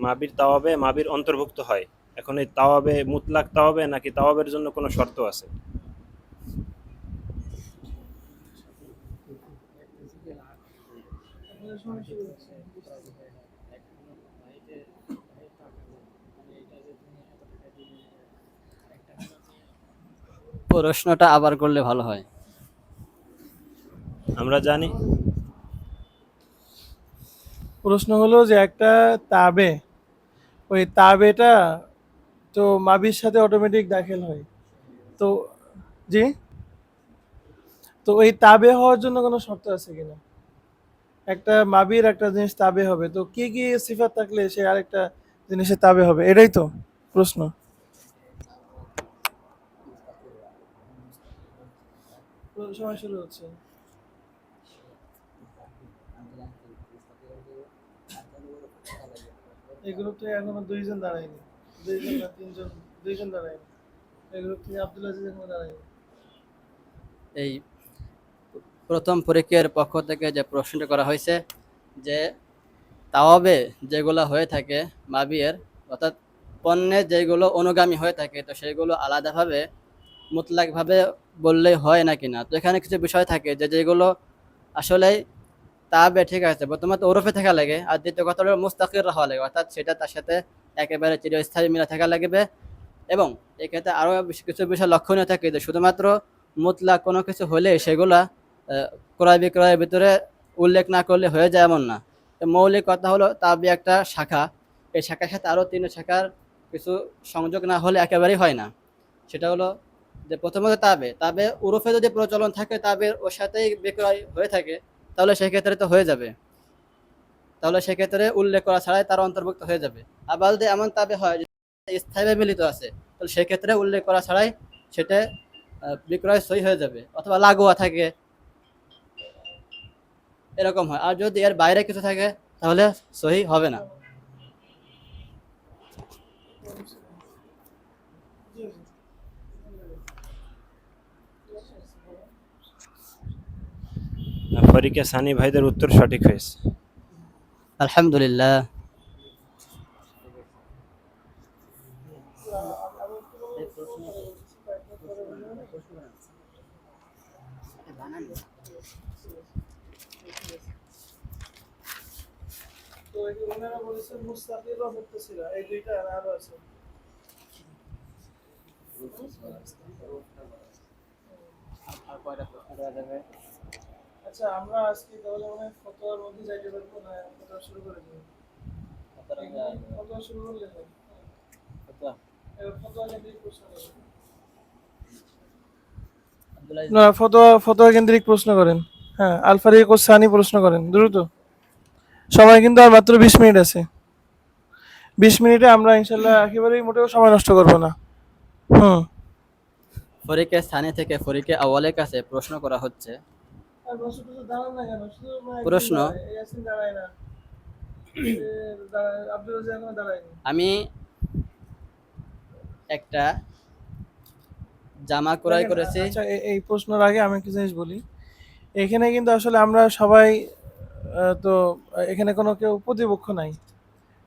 মাবির তাওয়াবে মাবির অন্তর্ভুক্ত হয়, এখন এই তাওয়াবে মুতলাক তাওয়াবে নাকি তাওয়াবের জন্য কোনো শর্ত আছে? প্রশ্নটা আবার করলে ভালো হয়। আমরা জানি প্রশ্ন হলো যে একটা তাবে, ওই তাবেটা তো মাবির সাথে অটোমেটিক দাখিল হয়, তো জি, তো ওই তাবে হওয়ার জন্য কোনো শর্ত আছে কিনা? একটা মাবির একটা জিনিস তাবে হবে, তো কি কি সিফাত থাকলে সে আরেকটা জিনিসের তাবে হবে, এটাই তো প্রশ্ন। তো সময় শুরু হচ্ছে। এই গ্রুপ থেকে এখনো 2 জন দাঁড়ায়নি, 2 জন না 3 জন, 2 জন দাঁড়ায়নি। এই গ্রুপ থেকে আব্দুল আজিজ এখনো দাঁড়ায়নি। এই প্রথম পরীক্ষার পক্ষ থেকে যে প্রশ্নটা করা হয়েছে যে তাওয়াবে যেগুলো হয়ে থাকে মাবিয়ের, অর্থাৎ পণ্যে যেগুলো অনুগামী হয়ে থাকে, তো সেগুলো আলাদাভাবে মুতলাকভাবে বললেই হয় না কিনা। তো এখানে কিছু বিষয় থাকে যে যেগুলো আসলে তাবে ঠিক আছে, প্রথমত ওরফে থাকা লাগে, আর দ্বিতীয় কথা হলো মুস্তাকির হওয়া লাগে, অর্থাৎ সেটা তার সাথে একেবারে চিরস্থায়ী মিলে থাকা লাগবে। এবং এক্ষেত্রে আরও কিছু বিষয় লক্ষণীয় থাকে যে শুধুমাত্র মুতলাক কোনো কিছু হলে সেগুলা ক্রয় বিক্রয়ের ভিতরে উল্লেখ না করলে হয়ে যায় এমন না। তো মৌলিক কথা হলো তাবি একটা শাখা, এই শাখার সাথে আরও 3 শাখার কিছু সংযোগ না হলে একেবারেই হয় না। সেটা হলো যে প্রথমত তাবে তাবে উরুফে যদি প্রচলন থাকে, তাবের ওর সাথেই বিক্রয় হয়ে থাকে, তাহলে সেক্ষেত্রে তো হয়ে যাবে, তাহলে সেক্ষেত্রে উল্লেখ করা ছাড়াই তার অন্তর্ভুক্ত হয়ে যাবে। আবার যদি এমন তাবে হয় যে স্থায়ীভাবে মিলিত আছে, তাহলে সেক্ষেত্রে উল্লেখ করা ছাড়াই সেটা বিক্রয় সই হয়ে যাবে, অথবা লাগোয়া থাকে, এরকম হয়। আর যদি এর বাইরে কিছু থাকে তাহলে সহি হবে না। ফরিকে সানি ভাইদের উত্তর সঠিক হয়েছে। আলহামদুলিল্লাহ। তো এই যে ওনারা বলেছেন মুস্তাফির বা মুত্তাসিলা, এই দুইটা আর আরো আছে। আচ্ছা, আমরা আজকে তাহলে মানে ফতোয়ার মধ্যে যাইতে পারবো না, ফতোয়া শুরু করে দেব। ফতোয়া শুরু করলে হয়। এবার ফতোয়া কেন্দ্রিক প্রশ্ন করেন। না, ফতোয়া কেন্দ্রিক প্রশ্ন করেন। হ্যাঁ, আল ফারিক ও সানি প্রশ্ন করেন দ্রুত। সময় কিন্তু আর মাত্র 20 মিনিট আছে। 20 মিনিটে আমরা ইনশাল্লাহ একেবারেই মোটেও সময় নষ্ট করব না। হুম। ফরিকে সানি থেকে ফরিকে আউয়ালের কাছে প্রশ্ন করা হচ্ছে। আর বসে বসে দাঁড়ান না কেন? শুধু প্রশ্ন, ইয়াসিন দাঁড়ায় না, আব্দুল রাজ্জাক এখনো দাঁড়ায়নি। আমি একটা জামা ক্রয় দেখেন, করেছি। আচ্ছা, এই প্রশ্নের আগে আমি একটা জিনিস বলি। এখানে কিন্তু আসলে আমরা সবাই তো এখানে কোনো কেউ প্রতিপক্ষ নাই।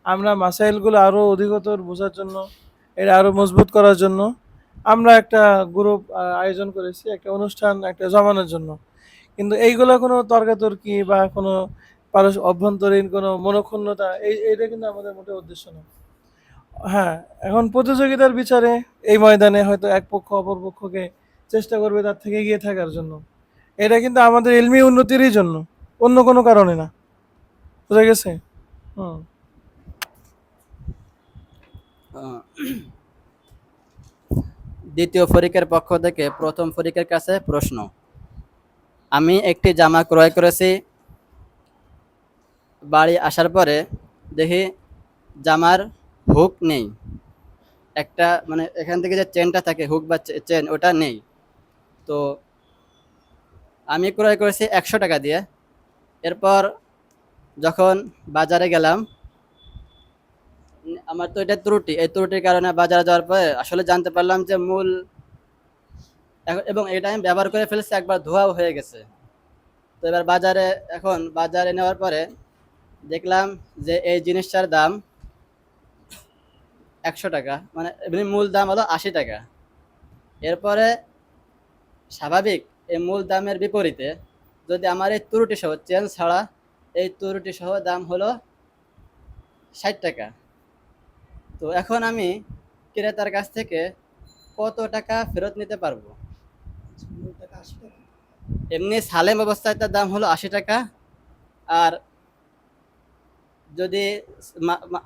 আমরা মাসাইলগুলো আরো অধিকতর বোঝার জন্য, এটা আরো মজবুত করার জন্য আমরা একটা গ্রুপ আয়োজন করেছি, একটা অনুষ্ঠান, একটা জমানোর জন্য। কিন্তু এইগুলো কোনো তর্কাতর্কি বা কোনো অভ্যন্তরীণ কোনো মনোক্ষুণ্ণতা, এইটা কিন্তু আমাদের মোটেও উদ্দেশ্য না। হ্যাঁ, এখন প্রতিযোগিতার বিচারে এই ময়দানে হয়তো এক পক্ষ অপর পক্ষকে চেষ্টা করবে তার থেকে এগিয়ে থাকার জন্য। এটা কিন্তু আমাদের ইলমি উন্নতিরই জন্য, অন্য কোনো কারণে না। বুঝা গেছে? হুম। আহ, দ্বিতীয় ফরিকের পক্ষ থেকে প্রথম ফরিকের কাছে প্রশ্ন। আমি একটি জামা ক্রয় করেছি। বাড়ি আসার পরে দেখি জামার হুক নেই, একটা মানে এখান থেকে যে চেনটা থাকে, হুক বা চেন, ওটা নেই। তো আমি ক্রয় করেছি 100 টাকা দিয়ে। এরপর যখন বাজারে গেলাম, আমার তো এটা ত্রুটি, এই ত্রুটির কারণে বাজারে যাওয়ার পরে আসলে জানতে পারলাম যে মূল, এবং এটা আমি ব্যবহার করে ফেলেছি, একবার ধোয়াও হয়ে গেছে। তো এবার বাজারে নেওয়ার পরে দেখলাম যে এই জিনিসটার দাম 100 টাকা, মানে এমনি মূল দাম হলো 80 টাকা। এরপরে স্বাভাবিক এই মূল দামের বিপরীতে যদি আমার এই ত্রুটি সহ, চেন ছাড়া এই ত্রুটি সহ দাম হলো 60 টাকা। তো এখন আমি ক্রেতার কাছ থেকে কত টাকা ফেরত নিতে পারবো? এমনি সালেম অবস্থায় তার দাম হলো 80 টাকা, আর যদি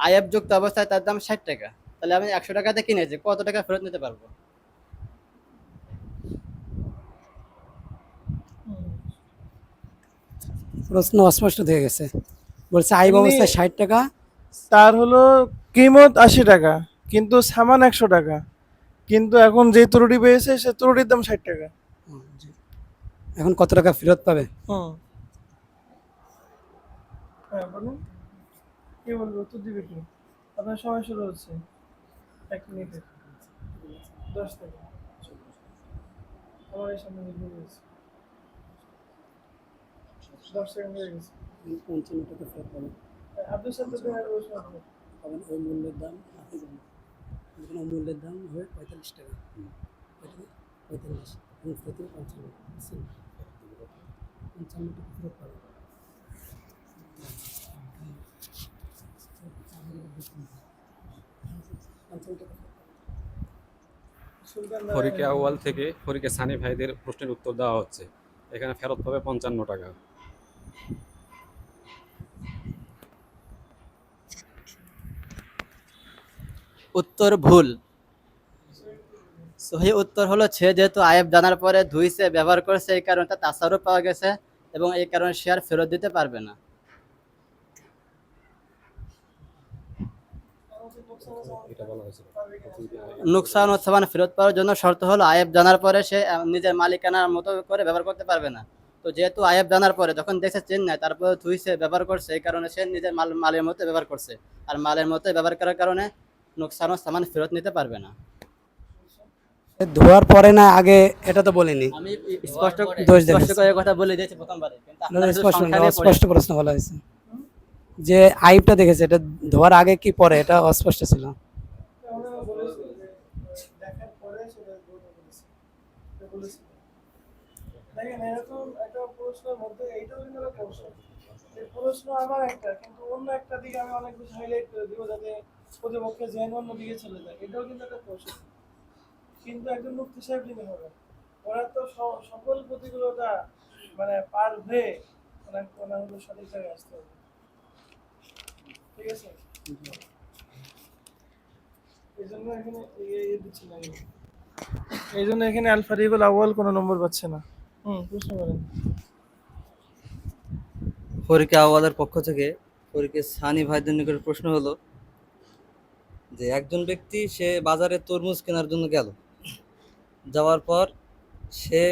আয়াবযুক্ত অবস্থায় তার দাম 60 টাকা, তাহলে আমি 100 টাকাতে কিনেছি, কত টাকা ফেরত নিতে পারবো? প্রশ্ন অস্পষ্ট হয়ে গেছে। বলছে আইব এমনি অবস্থায় 60 টাকা। তার হলো কিমত 80 টাকা, কিন্তু সামান 100 টাকা, কিন্তু এখন যে ত্রুটি পেয়েছে সে ত্রুটির দাম 60 টাকা। এখন কত টাকা ফেরত পাবে? হুম। হ্যাঁ, বলুন, কি বলবো, উত্তর দিবে কি? আপনার সময় শুরু হচ্ছে 1 মিনিটে 10 টাকা। আমার এই সামনে লিখে দিয়েছে 10 সেকেন্ড হয়ে গেছে। 55 টাকা ফেরত পাবে। আপনার সাথে তো আর প্রশ্ন আছে। পাবেন ওই মূল্যের দাম আপনি জানেন। এখানে মূল্যের দাম হয় 45 টাকা। 45 এবং ফেরত 55 55 টাকা ফেরত পাবে। সুলতান ফরিকে আউয়াল থেকে ফরিকে সানি ভাইদের প্রশ্নের উত্তর দেওয়া হচ্ছে। এখানে ফেরত পাবে 55 টাকা। উত্তর ভুল। সহি উত্তর হলো সে যেহেতু আয়েব জানার পরে ধুইছে ব্যবহার করছে এই কারণে তার তাসারুফ পাওয়া গেছে এবং এই কারণে সে আর ফেরত দিতে পারবে না। এটা বলা হয়েছিল নুকসান ও সামান ফেরত পাওয়ার জন্য শর্ত হলো আয়েব জানার পরে সে নিজের মালিকানার মতো করে ব্যবহার করতে পারবে না। তো যেহেতু আয়েব জানার পরে যখন দেখছে চেন নাই তারপরে ধুইছে ব্যবহার করছে এই কারণে সে নিজের মালের মতো ব্যবহার করছে, আর মালের মতো ব্যবহার করার কারণে নুকসান ও সামান ফেরত নিতে পারবে না। ধোয়ার পরে না আগে, এটা তো বলিনি। আমি স্পষ্ট দোষ স্পষ্ট দেখেছি। করে কথা বলে দিয়েছি প্রথমবারে, কিন্তু আপনারা শুধু স্পষ্ট সংখ্যা দিয়ে পড়ে- অস্পষ্ট প্রশ্ন বলা হয়েছে যে আইবটা দেখেছে, এটা ধোয়ার আগে কি পরে, এটা অস্পষ্ট ছিল। আমরা বলেছি যে দেখার পরে সেটা বলতে বলেছি। এটা বলেছি। দেখেন এরকম একটা প্রশ্নের মধ্যে এইটাও কিন্তু একটা প্রশ্ন। এই প্রশ্ন আমার একটা, কিন্তু অন্য একটা দিকে আমি অনেক বেশি হাইলাইট করে দিব যাতে প্রতিপক্ষের জেন অন্য দিকে চলে যায়। এটাও কিন্তু একটা প্রশ্ন। কিন্তু একজন মুফতি সাহেব যিনি হবেন, ওরা তো সকল প্রতিকূলতা মানে পার হয়ে ওনার হলো সঠিক জায়গায় আসতে হবে। ঠিক আছে? এই জন্য এখানে দিচ্ছি না। এই জন্য এখানে আল ফারিকুল আউয়াল কোনো নম্বর পাচ্ছে না। প্রশ্ন করেন। ফরিকে আওয়ালের পক্ষ থেকে ফরিকে সানি ভাইদের নিকট প্রশ্ন হলো যে একজন ব্যক্তি সে বাজারে তরমুজ কেনার জন্য গেল, যাওয়ার পর সে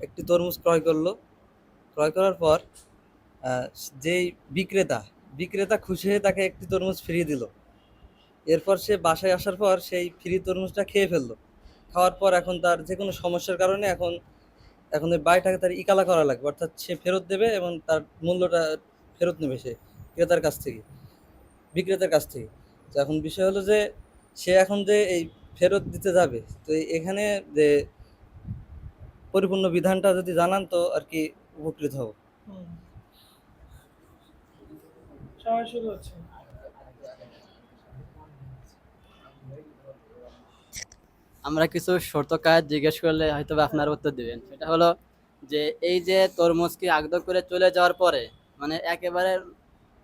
একটি তরমুজ ক্রয় করলো। ক্রয় করার পর যেই বিক্রেতা খুশি হয়ে তাকে একটি তরমুজ ফিরিয়ে দিল। এরপর সে বাসায় আসার পর সেই ফ্রি তরমুজটা খেয়ে ফেললো। খাওয়ার পর এখন তার যে কোনো সমস্যার কারণে এখন ওই বাড়িটাকে তার ইকালা করা লাগবে, অর্থাৎ সে ফেরত দেবে এবং তার মূল্যটা ফেরত নেবে সে বিক্রেতার কাছ থেকে। তো এখন বিষয় হলো যে সে এখন যে এই ফেরত দিতে যাবে, তো এখানে যে পরিপূর্ণ বিধানটা যদি জানান তো আর কি উপকৃত হব। সময় শুরু হচ্ছে। আমরা কিছু শর্ত কাজ জিজ্ঞেস করলে হয়তো বা আপনারা উত্তর দিবেন। সেটা হলো যে এই যে তরমুজকে আগদ করে চলে যাওয়ার পরে মানে একেবারে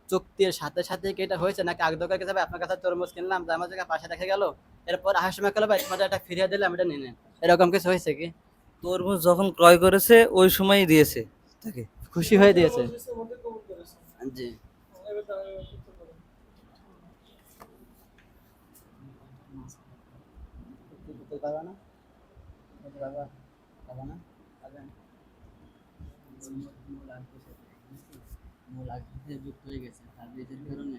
চুক্তির সাথে সাথে কি এটা হয়েছে, নাকি আগদ করে যাবে আপনার কাছে তরমুজ কিনলাম যে আমার জায়গায় পাশে রেখে গেল, এরপর আসার সময় গেলো ভাই তোমাদের এটা ফিরিয়ে দিলাম, এটা নিয়ে নেন, এরকম কিছু হয়েছে কি? তরমুজ যখন ক্রয় করেছে ওই সময়ই দিয়েছে তাকে, খুশি হয়ে দিয়েছে? মজলিসের মধ্যে কবুল করেছে। জি। এবার তাহলে সূত্র করেন। যুক্ত হয়ে গেছে তার বীজের কারণে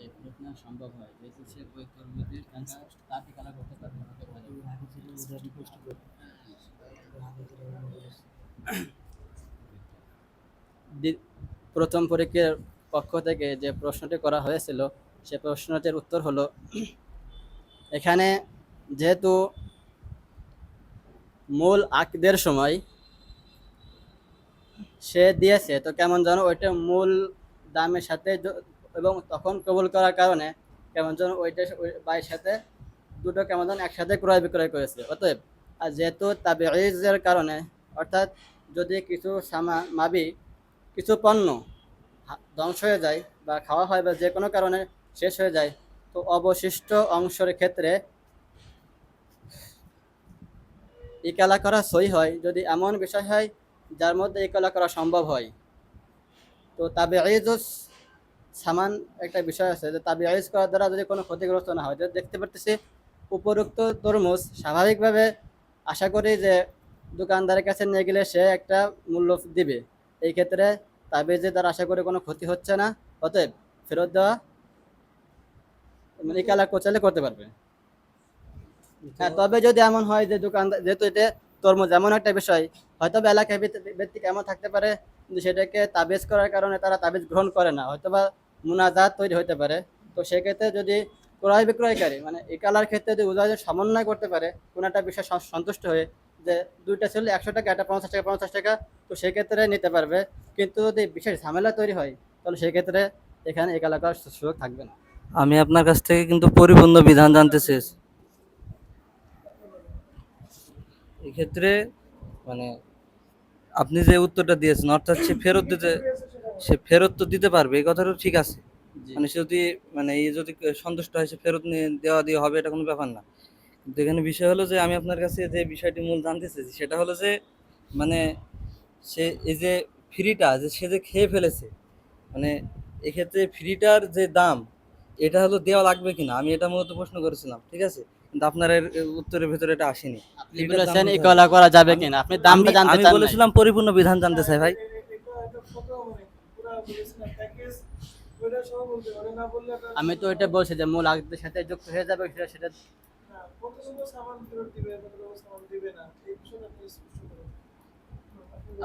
এই ফেরত নেওয়া সম্ভব হয়, যেহেতু সে ওই তরমুজের টাকা তাকে কালা করতে পারবে না। প্রথম পরীক্ষার পক্ষ থেকে যে প্রশ্নটি করা হয়েছিল সে প্রশ্নটির উত্তর হলো এখানে যেহেতু মূল আকদের সময় সে দিয়েছে, তো কেমন যেন ওইটা মূল দামের সাথে এবং তখন কবুল করার কারণে কেমন যেন ওইটা ওই বাইয়ের সাথে দুটো কেমন যেন একসাথে ক্রয় বিক্রয় করেছে। অতএব আর যেহেতু তাবিঈজের কারণে, অর্থাৎ যদি কিছু কিছু পণ্য ধ্বংস হয়ে যায় বা খাওয়া হয় বা যে কোনো কারণে শেষ হয়ে যায়, তো অবশিষ্ট অংশের ক্ষেত্রে ইকালা করা সই হয় যদি এমন বিষয় হয় যার মধ্যে ইকালা করা সম্ভব হয়। তো তাবিঈজুস সামান একটা বিষয় আছে যে তাবিঈজ করার দ্বারা যদি কোনো ক্ষতিগ্রস্ত না হয়। যদি দেখতে পারতেছি উপরোক্ত তরমুজ স্বাভাবিকভাবে আশা করি যে দোকানদারের কাছে নিয়ে গেলে সে একটা মূল্য দিবে, এই ক্ষেত্রে তাবিজের দ্বারা আশা করি কোনো ক্ষতি হচ্ছে না, অতএব ফেরত দেওয়া ইকালা কোচালে করতে পারবে। হ্যাঁ, তবে যদি এমন হয় যে দোকানদার, যেহেতু এটা তরমুজ এমন একটা বিষয় হয়তো বা এলাকায় ভিত্তিক এমন থাকতে পারে কিন্তু সেটাকে তাবিজ করার কারণে তারা তাবিজ গ্রহণ করে না, হয়তো বা মুনাজাত তৈরি হতে পারে। তো সেক্ষেত্রে যদি ক্রয় বিক্রয়কারী মানে ইকালার ক্ষেত্রে যদি উভয় সমন্বয় করতে পারে কোনো একটা বিষয় সন্তুষ্ট হয়ে যে দুইটা ছিল 100 টাকা, এটা 50 টাকা, তো সেক্ষেত্রে নিতে পারবে। কিন্তু যদি বিশেষ ঝামেলা তৈরি হয় তাহলে সেক্ষেত্রে এখানে ইকালা করার সুযোগ থাকবে না। আমি আপনার কাছ থেকে কিন্তু পরিপূর্ণ বিধান জানতে চেয়েছি। এক্ষেত্রে মানে আপনি যে উত্তরটা দিয়েছেন, অর্থাৎ সে ফেরত তো দিতে পারবে, এই কথাটা ঠিক আছে, জি। মানে সে যদি মানে এই যদি সন্তুষ্ট হয় সে ফেরত নিয়ে দেওয়া দিয়ে হবে, এটা কোনো ব্যাপার না। কিন্তু এখানে বিষয় হলো যে আমি আপনার কাছে যে বিষয়টি মূল জানতে চাইছি সেটা হলো যে মানে সে এই যে ফ্রিটা যে সে যে খেয়ে ফেলেছে, মানে এক্ষেত্রে ফ্রিটার যে দাম এটা হলো দেওয়া লাগবে কিনা, আমি এটা মূলত প্রশ্ন করেছিলাম, ঠিক আছে? কিন্তু আপনার উত্তরের ভেতরে এটা আসেনি। আপনি ফ্রিটার দাম বলেছেন দিতে হবে। ইকলা করা যাবে আমি কিনা, আপনি দামটা আমি জানতে আমি চান নাই। বলেছিলাম পরিপূর্ণ বিধান জানতে চাই ভাই। এটা ফতোয়া মানে পুরা বলেছিলাম প্যাকেজ, ওইটা সহ বলতে পারে, না বললে এটা আমি তো এটা বলছি যে মূল আগদের সাথে যুক্ত হয়ে যাবে, সেটা সেটা না, কতগুলো সামান ফেরত দিবে, কতগুলো সামান দিবে না, এই বিষয়টা আপনি স্পষ্ট করেন।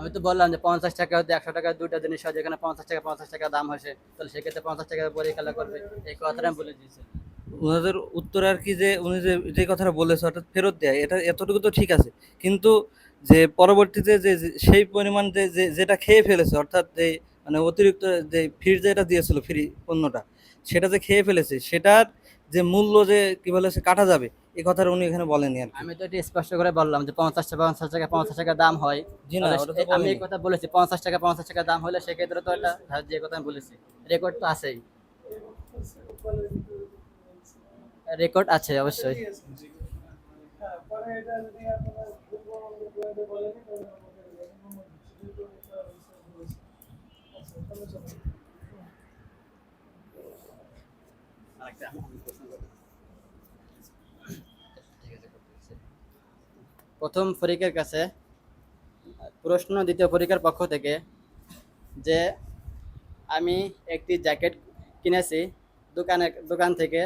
আমি তো বললাম যে 50 টাকা হতে 100 টাকা দুইটা জিনিস হয়, যেখানে 50 টাকা দাম হয়েছে, তাহলে সেক্ষেত্রে 50 টাকার পরে খেলা করবে, এই কথাটা আমি বলে দিয়েছি। ওনাদের উত্তরে আর কি যে উনি যে যে কথাটা বলেছে অর্থাৎ ফেরত দেয়, এটা এতটুকু তো ঠিক আছে। কিন্তু যে পরবর্তীতে যে সেই পরিমাণ যেটা খেয়ে ফেলেছে, অর্থাৎ যে মানে অতিরিক্ত যে ফ্রি যেটা দিয়েছিল ফ্রি পণ্যটা, সেটা যে খেয়ে ফেলেছে সেটার যে মূল্য যে কি বলে সে কাটা যাবে, এই কথাটা উনি এখানে বলেনি আর কি। আমি তো এটা স্পষ্ট করে বললাম যে 50 টাকা দাম হয়, জি না, তাহলে ওটা তো আমি এই বলেনি। কথা বলেছি 50 টাকা দাম হলে সেক্ষেত্রে তো এটা, হ্যাঁ, যে কথা আমি বলেছি রেকর্ড তো আছেই, রেকর্ড আছে অবশ্যই। হ্যাঁ, পরে এটা যদি আপনারা ভুল প্রমাণ করে বলেন তাহলে আমাদের অনুমতি দিচ্ছি, যেহেতু এটা বলেছে। আচ্ছা, তাহলে চলো। প্রথম ফরিকের কাছে প্রশ্ন দ্বিতীয় ফরিকের পক্ষ থেকে যে আমি একটি জ্যাকেট কিনেছি দোকান থেকে,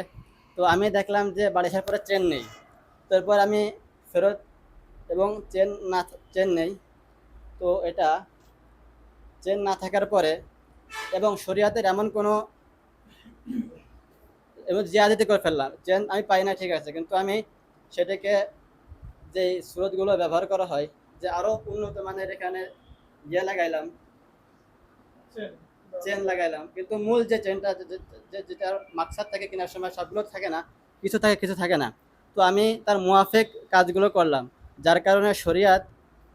তো আমি দেখলাম যে বাড়ি আসার পরে চেন নেই, তারপর আমি ফেরত এবং চেন নেই, তো এটা চেন না থাকার পরে এবং শরিয়াতের এমন কোনো এবং জিয়াদিতে করে ফেললাম, চেন আমি পাই না ঠিক আছে, কিন্তু আমি সেটাকে যে স্রোতগুলো ব্যবহার করা হয় যে আরো উন্নত মানের এখানে ইয়ে লাগাইলাম, চেন লাগাইলাম, কিন্তু মূল যে চেনটা যেটার মাকসাদ থাকে কেনার সময় সবগুলো থাকে না, কিছু থাকে কিছু থাকে না, তো আমি তার মুয়াফেক কাজগুলো করলাম, যার কারণে শরিয়াত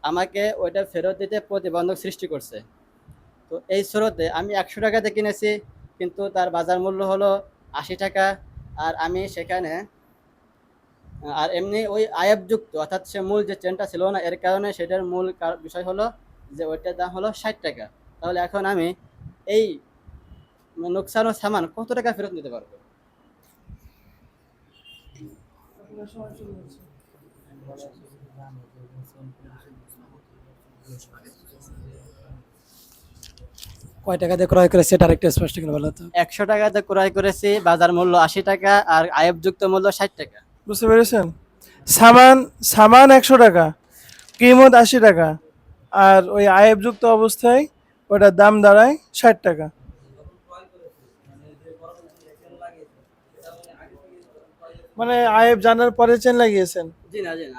আমাকে ওইটা ফেরত দিতে প্রতিবন্ধক সৃষ্টি করছে। তো এই স্রোতে আমি 100 টাকাতে কিনেছি, কিন্তু তার বাজার মূল্য হলো 80 টাকা, আর আমি সেখানে আর এমনি ওই আয়াবযুক্ত অর্থাৎ সে মূল যে চেনটা ছিল না, এর কারণে সেটার মূল বিষয় হলো যে ওইটার দাম হলো 60 টাকা। তাহলে এখন আমি এই নোকসান ও সামান কত টাকা ফেরত নিতে পারবো? আপনার সময় শুরু হচ্ছে। কয় টাকা দিয়ে ক্রয় করে সেটা আরেকটু স্পষ্ট করে বলো তো। 100 টাকাতে ক্রয় করেছি, বাজার মূল্য 80 টাকা, আর আয়াবযুক্ত মূল্য 60 টাকা। বুঝতে পেরেছেন? সামান সামান 100 টাকা, কিমত 80 টাকা, আর ওই আয়েবযুক্ত অবস্থায় ওটার দাম দাঁড়ায় 60 টাকা। মানে আয়েব জানার পরে চেন লাগিয়েছেন? জি না, জি না,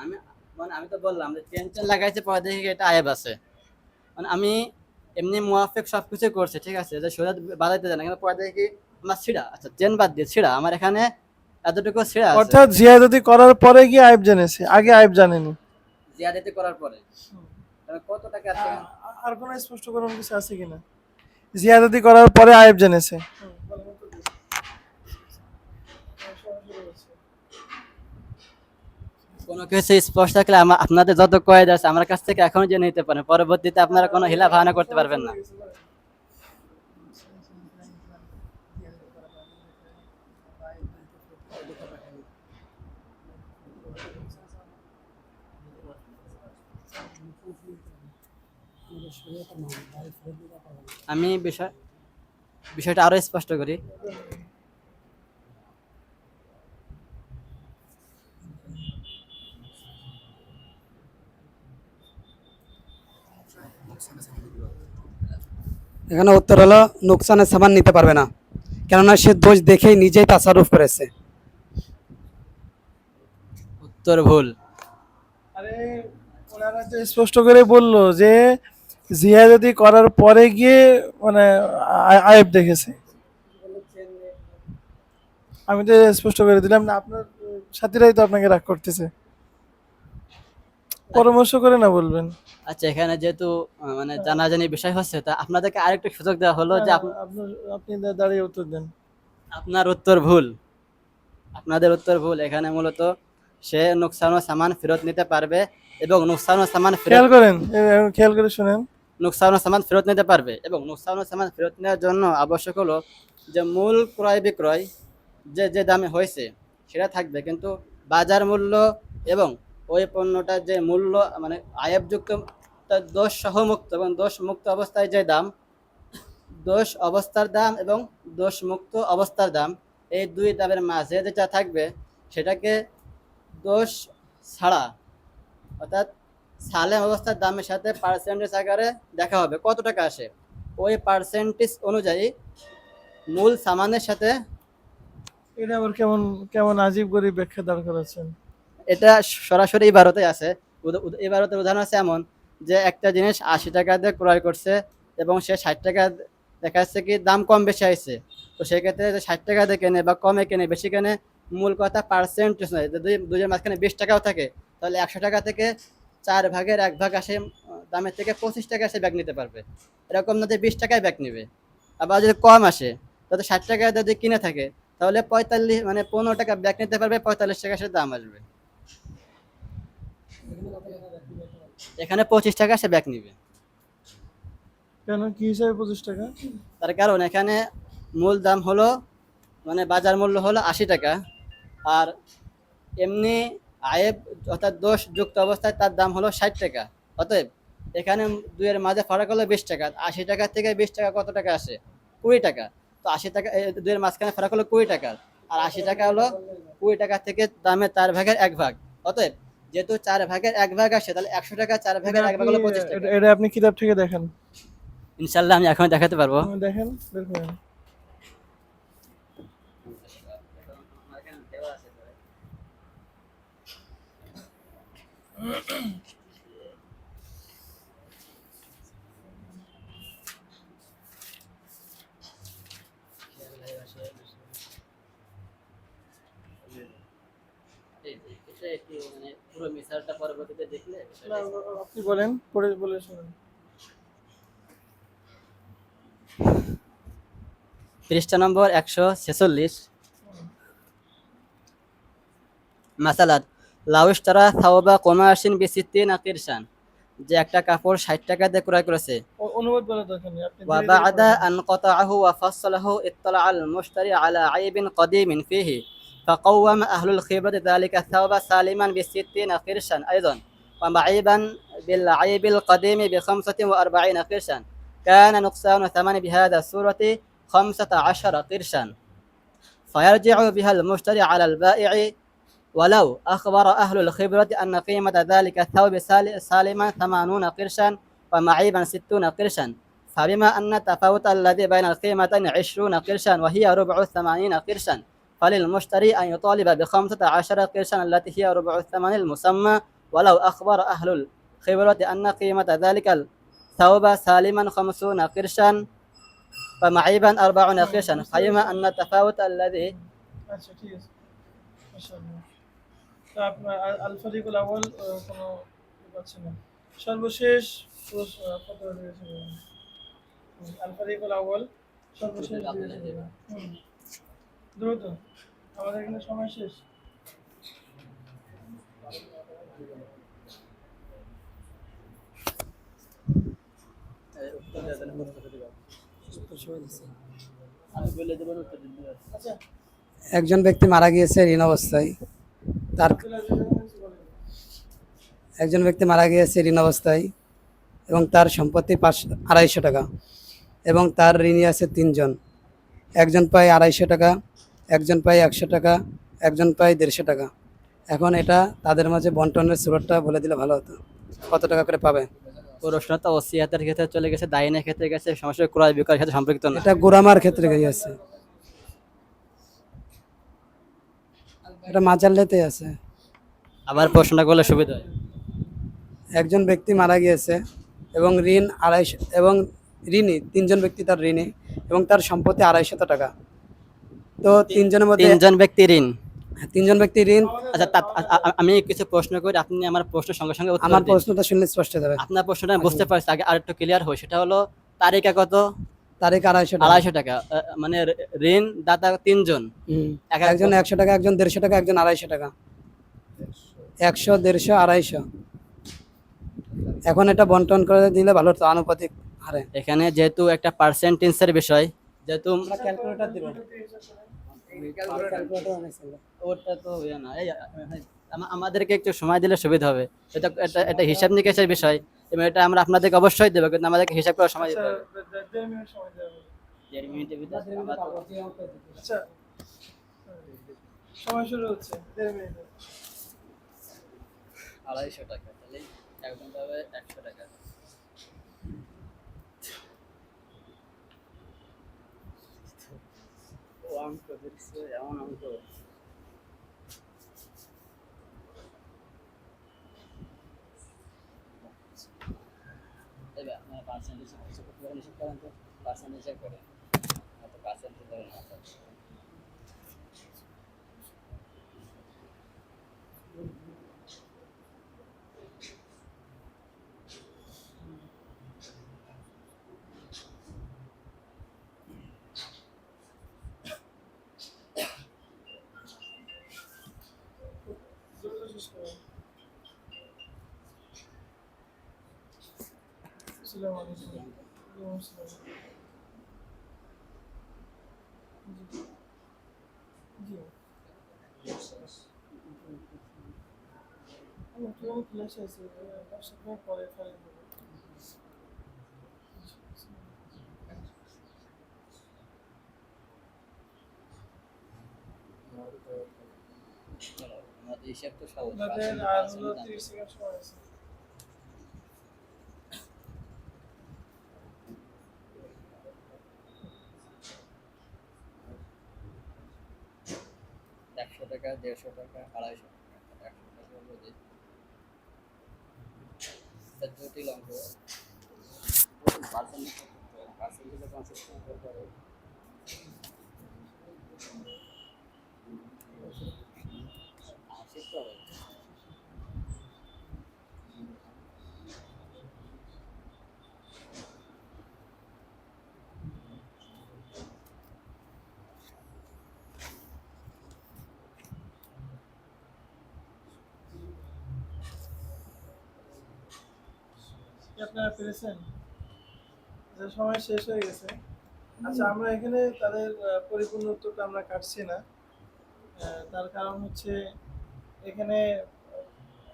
আমি তো বললাম যে চেন লাগাইছে, পরে দেখি এটা আয়াব আছে, মানে আমি এমনি মুয়াফেক সবকিছু করছি ঠিক আছে, যে সোজা বাজাইতে জানা, কিন্তু পরে দেখি আমার ছিঁড়া, আচ্ছা চেন বাদ দিয়ে ছিঁড়া, আমার এখানে এতটুকু ছিঁড়া আছে। অর্থাৎ জিয়াদতি করার পরে গিয়ে আয়েব জেনেছে, আগে আয়েব জানেনি। জিয়াদাতি করার পরে তাহলে কত টাকা আছে? আর কোনো স্পষ্ট করার কিছু আছে কিনা? জিয়াদতি করার পরে আয়েব জেনেছে। কোনো কিছু স্পষ্ট থাকলে আপনাদের যত কয়েদ আছে আমার কাছ থেকে এখন জেনে নিতে পারেন, পরবর্তীতে আপনারা কোনো হিলা ভাঙা করতে পারবেন না। আমি বিষয়টা আরো স্পষ্ট করি। এখানে উত্তর হলো নোকসানের সামান নিতে পারবে না, কেননা সে দোষ দেখেই নিজেই তাসারুফ করেছে। উত্তর ভুল। আরে ওনারা তো স্পষ্ট করে বললো যে জিয়াদতি করার পরে গিয়ে মানে আয়েব দেখেছে। আমি তো স্পষ্ট করে দিলাম না, আপনার সাথীরাই তো আপনাকে রাগ করতেছে। পরামর্শ করে না বলবেন। আচ্ছা, এখানে যেহেতু মানে জানাজানি বিষয় হচ্ছে, তা আপনাদেরকে আরেকটু সুযোগ দেওয়া হলো যে আপনি দাঁড়িয়ে উত্তর দেন। আপনার উত্তর ভুল, আপনাদের উত্তর ভুল। এখানে মূলত সে নুকসানো সামান ফেরত নিতে পারবে এবং নুকসানো সামান খেয়াল ফেরত করেন, খেয়াল করে শুনেন। নুকসানো সামান ফেরত নিতে পারবে এবং নুকসানো সামান ফেরত নেওয়ার জন্য আবশ্যক হলো যে মূল ক্রয় বিক্রয় যে যে দামে হয়েছে সেটা থাকবে, কিন্তু বাজার মূল্য এবং ওই পণ্যটার যে মূল্য মানে আয়াবযুক্ত তার দোষ সহ মুক্ত এবং দোষ মুক্ত অবস্থায় যে দাম, দোষ অবস্থার দাম এবং দোষ মুক্ত অবস্থার দাম, এই দুই দামের মাঝে যেটা থাকবে সেটাকে দোষ ছাড়া অর্থাৎ সালেম অবস্থার দামের সাথে পার্সেন্টেজ আকারে দেখা হবে কত টাকা আসে, ওই পার্সেন্টেজ অনুযায়ী মূল সামানের সাথে। এটা আবার কেমন কেমন আজীব গরিব ব্যাখ্যা দাঁড় করাচ্ছেন। এটা সরাসরি ইবারতে আছে। ইবারতের উদাহরণ আছে এমন যে একটা জিনিস 80 টাকা দিয়ে ক্রয় করছে এবং সে 60 টাকা দেখা যাচ্ছে কি দাম কম বেশি হয়েছে, তো সেক্ষেত্রে যে 60 টাকা দিয়ে কেনে বা কমে কেনে বেশি কেনে মূল কথা পার্সেন্টেজ নয়। যদি দুজনের মাঝখানে 20 টাকাও থাকে তাহলে 100 টাকা থেকে 4 ভাগের 1 ভাগ আসে দামের থেকে 25 টাকা সে ব্যাগ নিতে পারবে। এরকম না যে 20 টাকায় ব্যাগ নেবে। আবার যদি কম আসে তাহলে 60 টাকা যদি কিনে থাকে তাহলে 45 মানে 15 টাকা ব্যাগ নিতে পারবে, 45 টাকা সে দাম আসবে। এখানে 25 টাকা সে ব্যাগ নিবে। কেন, কি হিসাবে 25 টাকা? তার কারণ এখানে মূল দাম হলো মানে বাজার মূল্য হলো 80 টাকা, আর এমনি আয়েব অর্থাৎ দোষ যুক্ত অবস্থায় তার দাম হলো 60 টাকা। অতএব এখানে দুইয়ের মাঝে ফারাক হলো 20 টাকা। 80 টাকা থেকে 20 টাকা কত টাকা আসে? 20 টাকা। তো 80 টাকা দুইয়ের মাঝখানে ফারাক হলো 20 টাকা, আর 80 টাকা হলো 20 টাকা থেকে দামের 4 ভাগের 1 ভাগ। অতএব যেহেতু 4 ভাগের 1 ভাগ আসে তাহলে 100 টাকা 4 ভাগের 1 ভাগ হলো 25 টাকা। এটা আপনি কিতাব থেকে দেখেন। ইনশাআল্লাহ আমি এখন দেখাতে পারবো। দেখেন, বের করেন। পুরো মিসালটা পরবর্তীতে দেখলে না, আপনি বলেন, পড়ে বলে শুনুন। পৃষ্ঠা নম্বর 146। মাসালাত লাউশতারা থাওবা কমাশিন বিসিত্তিনা কিরশান, যে একটা কাপড় 60 টাকা দিয়ে ক্রয় করেছে। অনুবাদ বলা দরকার নেই, আপনি ওয়া বা'দা আন কাতাআহু ওয়া ফাসসালাহু ইত্তালা আল মুশতারি আলা আইবিন কদিমিন ফিহি فقوم أهل الخبرة ذلك الثوب سالما ب60 قرشا أيضا ومعيبا بالعيب القديم ب45 قرشا، كان نقصان ثمن بهذا الصورة 15 قرشا، فيرجع بها المشتري على البائع ولو أخبر أهل الخبرة أن قيمة ذلك الثوب سالما 80 قرشا ومعيبا 60 قرشا، فبما أن التفاوت الذي بين القيمتين 20 قرشا وهي ربع 80 قرشا، فللمشتري أن يطالب ب15 قرشا التي هي ربع الثمن المسمى، ولو أخبر أهل الخبرة أن قيمة ذلك الثوب سالما 50 قرشا ومعيبا 40 قرشا، فبما أن التفاوت الذي আচ্ছা ঠিক আছে, মাশাআল্লাহ। তো আপনার আল ফারিকুল আউয়াল কোনো পাচ্ছেন না। সর্বশেষ কত হয়েছে? আল ফারিকুল আউয়াল সর্বশেষ দ্রুত, আমাদের এখানে সময় শেষ। একজন ব্যক্তি মারা গিয়েছে ঋণ অবস্থায়, তার একজন ব্যক্তি মারা গিয়েছে ঋণ অবস্থায় এবং তার সম্পত্তি 250 টাকা এবং তার ঋণী আছে 3 জন। একজন পায় 250 টাকা, একজন পায় 100 টাকা, একজন পায় 150 টাকা। এখন এটা তাদের মাঝে বন্টনের সুরতটা বলে দিলে ভালো হতো, কত টাকা করে পাবে। প্রশ্নটা ওসিয়াতের ক্ষেত্রে চলে গেছে, দাইনের ক্ষেত্রে গেছে, সরাসরি ক্রয় বিক্রয়ের সাথে সম্পর্কিত না। এটা গোরামার ক্ষেত্রে গিয়েছে, এটা মাজাল্লেতে আছে। আবার প্রশ্নটা করলে সুবিধা হয়। একজন ব্যক্তি মারা গিয়েছে এবং ঋণ 250 এবং ঋণী 3 জন ব্যক্তি তার ঋণী এবং তার সম্পত্তি 250 টাকা। তো 3 জনের মধ্যে 3 জন ব্যক্তি ঋণ। 3 জন ব্যক্তি ঋণ। আচ্ছা আমি কিছু প্রশ্ন করি, আপনি আমার প্রশ্নের সঙ্গে সঙ্গে উত্তর আমার দিন। প্রশ্নটা শুনলে স্পষ্ট হবে। আপনার প্রশ্নটা বুঝতে পারছি, আগে আরেকটু ক্লিয়ার হয়। সেটা হলো তারিখা কত, তারিখ 250 টাকা। 250 টাকা মানে ঋণ দাতা 3 জন। একজন 100 টাকা, একজন 150 টাকা, একজন 250 টাকা। 100, 150, 250। এখন এটা বন্টন করে দিলে ভালো হতো আনুপাতিক হারে। এখানে যেহেতু একটা পার্সেন্টেজের বিষয়, যেহেতু ক্যালকুলেটর দিব। ওটা তো না, আমাদেরকে একটু সময় দিলে সুবিধা হবে। এটা এটা এটা হিসাব নিকেশের বিষয়, এবং এটা আমরা আপনাদেরকে অবশ্যই দেবো, কিন্তু আমাদেরকে হিসাব করার সময় দিতে হবে। 1.5 মিনিট সময় দেওয়া হবে। 1.5 মিনিটের ভিতরে আমরা তো- আচ্ছা, সময় শুরু হচ্ছে 1.5 মিনিট। 250 টাকা, তাহলে একজন পাবে 100 টাকা। ও অঙ্ক দিচ্ছে, এমন অঙ্ক। এবার আপনারা পার্সেন্টেজ হিসাব করতে পারেন, হিসাব করেন তো, পার্সেন্টেজ হিসাব করেন। তো পার্সেন্টেজ ধরে না। দ্রুত শেষ করুন। আসসালামু আলাইকুম। ওয়ালাইকুম আসসালাম। জি। আমি একটুখানি ক্লাসে আছি, 10 মিনিট পরে ফাইল দেবো। আমাদের হিসাব তো সহজ। আপনাদের আর হলো 30 সেকেন্ড সময় আছে। একশো টাকা, 150 টাকা, 250 টাকা। 100 টাকা হলো যে এটা জটিল অঙ্ক। পার্সেন্টেজে কনসেপ্ট করতে হবে। শিখতে হবে। কি আপনারা পেরেছেন? যে সময় শেষ হয়ে গেছে। আচ্ছা, আমরা এখানে তাদের পরিপূর্ণ উত্তরটা আমরা কাটছি না। তার কারণ হচ্ছে এখানে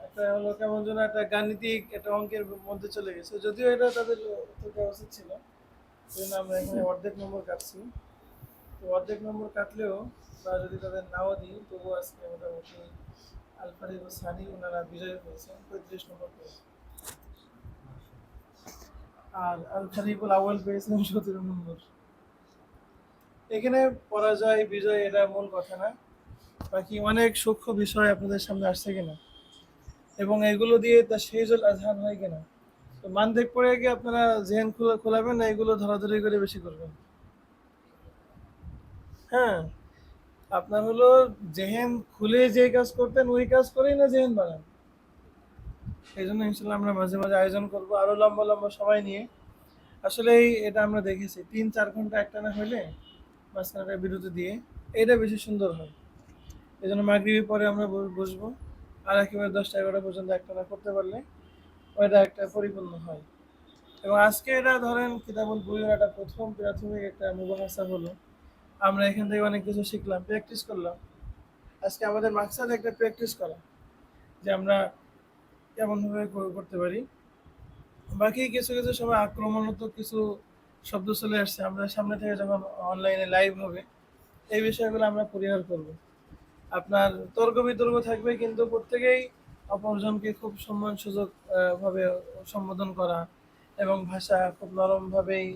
একটা হলো কেমন যেন একটা গাণিতিক একটা অঙ্কের মধ্যে চলে গেছে, যদিও এটা তাদের উত্তর দেওয়া উচিত ছিল। সেই জন্য আমরা এখানে অর্ধেক নম্বর কাটছি। তো অর্ধেক নম্বর কাটলেও বা যদি তাদের নাও দিই, তবুও আজকে মোটামুটি আলফারি ও সানি ওনারা বিজয় হয়েছেন 35 নম্বর পেয়েছে। আর আল খারিকুল আউয়াল পেয়েছেন 17 নম্বর। এখানে পরাজয় বিজয় এটা মূল কথা না, বাকি অনেক সূক্ষ্ম বিষয় আপনাদের সামনে আসছে কিনা, এবং এগুলো দিয়ে তার শেজুল আজহার হয় কিনা। তো মানদেক পড়ে গিয়ে আপনারা জেহেন খোলাবেন না, এগুলো ধরাধরি করে বেশি করবেন। হ্যাঁ, আপনার হলো জেহেন খুলে যে কাজ করতেন ওই কাজ করেই না জেহেন বাড়ান। এই জন্য ইনশাল্লাহ আমরা মাঝে মাঝে আয়োজন করবো আরো লম্বা লম্বা সময় নিয়ে। আসলে এটা আমরা দেখেছি 3-4 ঘন্টা একটানা হইলে মাঝখানে একটা বিরতি দিয়ে এটা বেশি সুন্দর হয়। এই জন্য মাগরিবের পরে আমরা বসবো, আর একেবারে 10টা-11টা পর্যন্ত একটানা করতে পারলে ওইটা একটা পরিপূর্ণ হয়। এবং আজকে এটা ধরেন কিতাবুল বুইয়ের একটা প্রথম প্রাথমিক একটা মুবাহাসা হলো। আমরা এখান থেকে অনেক কিছু শিখলাম, প্র্যাকটিস করলাম। আজকে আমাদের মাকসাদ একটা প্র্যাকটিস করা, যে আমরা কেমনভাবে করতে পারি। বাকি কিছু কিছু সময় আক্রমণাত্মক কিছু শব্দ চলে আসছে, আমরা সামনে থেকে যখন অনলাইনে লাইভ হবে এই বিষয়গুলো আমরা পরিহার করব। আপনার তর্ক বিতর্ক থাকবে, কিন্তু প্রত্যেকেই অপরজনকে খুব সম্মান সুযোগ ভাবে সম্বোধন করা এবং ভাষা খুব নরমভাবেই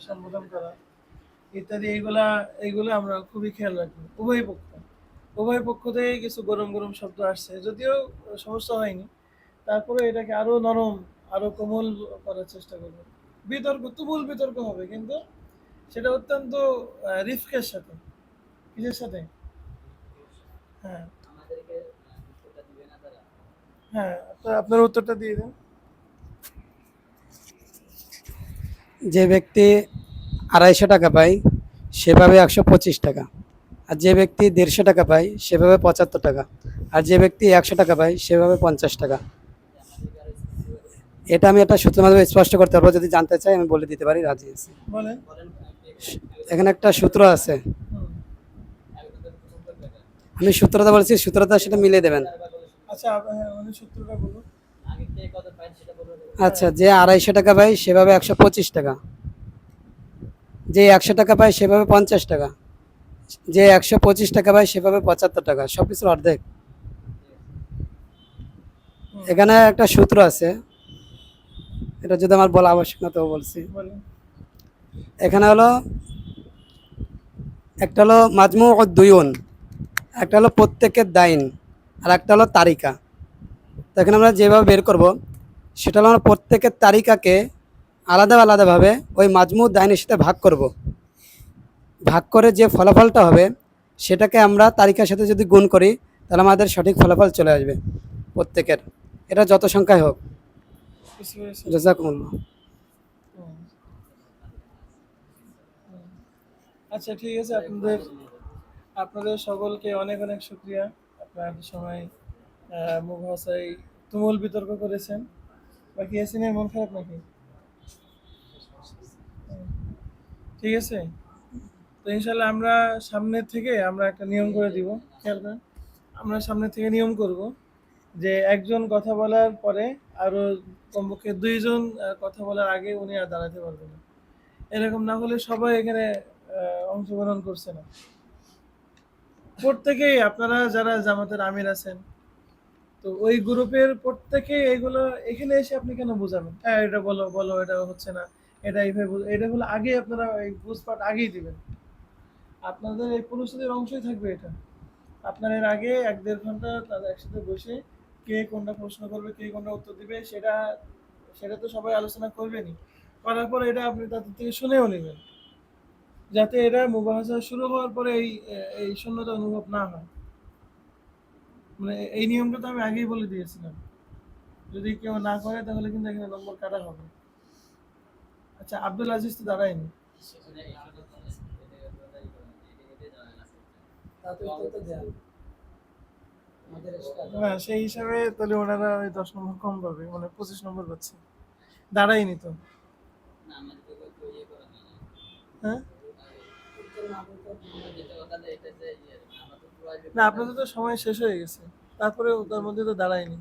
সম্বোধন করা ইত্যাদি, এইগুলো আমরা খুবই খেয়াল রাখবো। উভয় পক্ষ থেকেই কিছু গরম গরম শব্দ আসছে, যদিও সমস্যা হয়নি, তারপরে এটাকে আরো নরম আরো কোমল করার চেষ্টা করব। বিতর্ক তুমুল বিতর্ক হবে, কিন্তু সেটা অত্যন্ত রিস্কের সাথে। কিসের সাথে? হ্যাঁ আমাদেরকে উত্তরটা দিবে না তারা। হ্যাঁ, আপনার উত্তরটা দিয়ে দেন। যে ব্যক্তি 250 টাকা পায় সে পাবে 125 টাকা, আর যে ব্যক্তি 150 টাকা পায় সে পাবে 75 টাকা, আর যে ব্যক্তি 100 টাকা পায় সে পাবে 50 টাকা। এটা আমি একটা সূত্রের মাধ্যমে স্পষ্ট করতে পারবো, যদি জানতে চাই আমি বলে দিতে পারি, রাজি আছি। বলেন। এখানে একটা সূত্র আছে, আমি সূত্রটা বলছি, সূত্রটা সেটা মিলিয়ে দেবেন। আচ্ছা হ্যাঁ, মানে সূত্রটা বলুন। আচ্ছা, যে 250 টাকা পায় সেভাবে 125 টাকা, যে 100 টাকা পায় সেভাবে 50 টাকা, যে 125 টাকা পায় সেভাবে 75 টাকা, সব কিছুর অর্ধেক। এখানে একটা সূত্র আছে, এটা যদি আমার বলা আবশ্যক না তো বলছি। বলেন। এখানে হলো একটা হলো মাজমু ও দুয়ুন, একটা হলো প্রত্যেকের দাইন, আর একটা হলো তারিকা। তো এখানে আমরা যেভাবে বের করব সেটা হলো আমরা প্রত্যেকের তারিকাকে আলাদা আলাদাভাবে ওই মাজমু দাইনের সাথে ভাগ করব। ভাগ করে যে ফলাফলটা হবে সেটাকে আমরা তারিকার সাথে যদি গুণ করি তাহলে আমাদের সঠিক ফলাফল চলে আসবে প্রত্যেকের, এটা যত সংখ্যায় হোক। বুঝতে পেরেছেন? জাযাকুমুল্লাহ। হুম। হুম। আচ্ছা ঠিক আছে, আপনাদের সকলকে অনেক অনেক শুকরিয়া। আপনার সময় মুভাসাই তুমুল বিতর্ক করেছেন। বাকি ইয়াসিনের মন খারাপ নাকি? হুম। ঠিক আছে, তো ইনশাল্লাহ আমরা সামনের থেকে আমরা একটা নিয়ম করে দিব, খেয়াল করেন। আমরা সামনের থেকে নিয়ম করব যে একজন কথা বলার পরে আরো কমপক্ষে 2 জন কথা বলার আগে উনি আর দাঁড়াতে পারবেন না। এরকম না হলে সবাই এখানে অংশগ্রহণ করছে না। প্রত্যেকেই আপনারা যারা জামাতের আমির আছেন, তো ওই গ্রুপের প্রত্যেকেই এগুলো এখানে এসে আপনি কেন বোঝাবেন, হ্যাঁ এটা বলো বলো, এটা হচ্ছে না, এটা এইভাবে এটা হলো আগে আপনারা এই বুঝপাট আগেই দিবেন। আপনাদের এই পরিস্থিতির অংশই থাকবে এটা। আপনার এর আগে 1-1.5 ঘন্টা তাদের একসাথে বসে কে কোনটা প্রশ্ন করবে, কে কোনটা উত্তর দিবে, সেটা সেটা তো সবাই আলোচনা করবেনই। করার পর এটা আপনি তাদের থেকে শুনেও নেবেন, যাতে এটা মুবাহাসা শুরু হওয়ার পরে এই শূন্যতা অনুভব না হয়। মানে এই নিয়মটা তো আমি আগেই বলে দিয়েছিলাম, যদি কেউ না করে তাহলে কিন্তু এখানে নম্বর কাটা হবে। আচ্ছা, আব্দুল আজিজ তো দাঁড়ায়নি। না সেই হিসাবে তাহলে ওনারা ওই 10 নম্বর কম পাবে, মানে 25 নম্বর পাচ্ছে, দাঁড়ায়নি তো। হ্যাঁ, না আপনাদের তো সময় শেষ হয়ে গেছে, তারপরে তার মধ্যে তো দাঁড়ায়নি।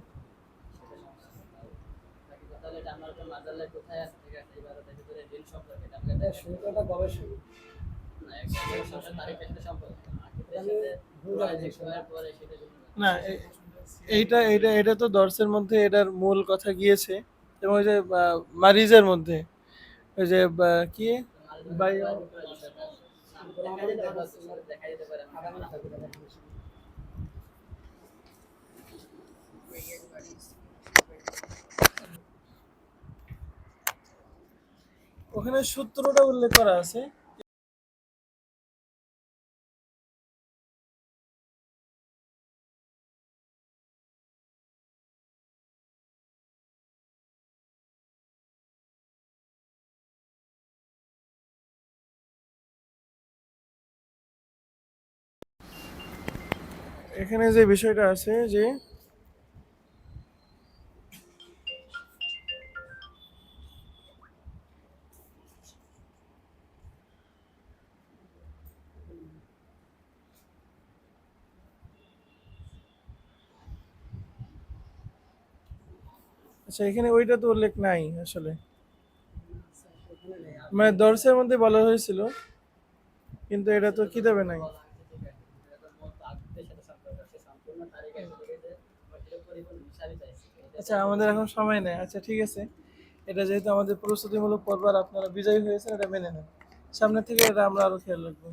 না এইটা এইটা এটা তো দর্শের মধ্যে এটার মূল কথা গিয়েছে, এবং ওই যে মারিজের মধ্যে ওই যে কি বাই ওখানে সূত্রটা উল্লেখ করা আছে। এখানে যে বিষয়টা আছে যে আচ্ছা, এখানে ওইটা তো উল্লেখ নাই আসলে, মানে দর্শের মধ্যে বলা হয়েছিল, কিন্তু এটা তো কিতাবে নাই। আচ্ছা, আমাদের এখন সময় নেই। আচ্ছা ঠিক আছে, এটা যেহেতু আমাদের প্রস্তুতিমূলক পর্ব আর আপনারা বিজয়ী হয়েছেন, এটা মেনে নেন। সামনে থেকে এটা আমরা আরো খেয়াল রাখবো।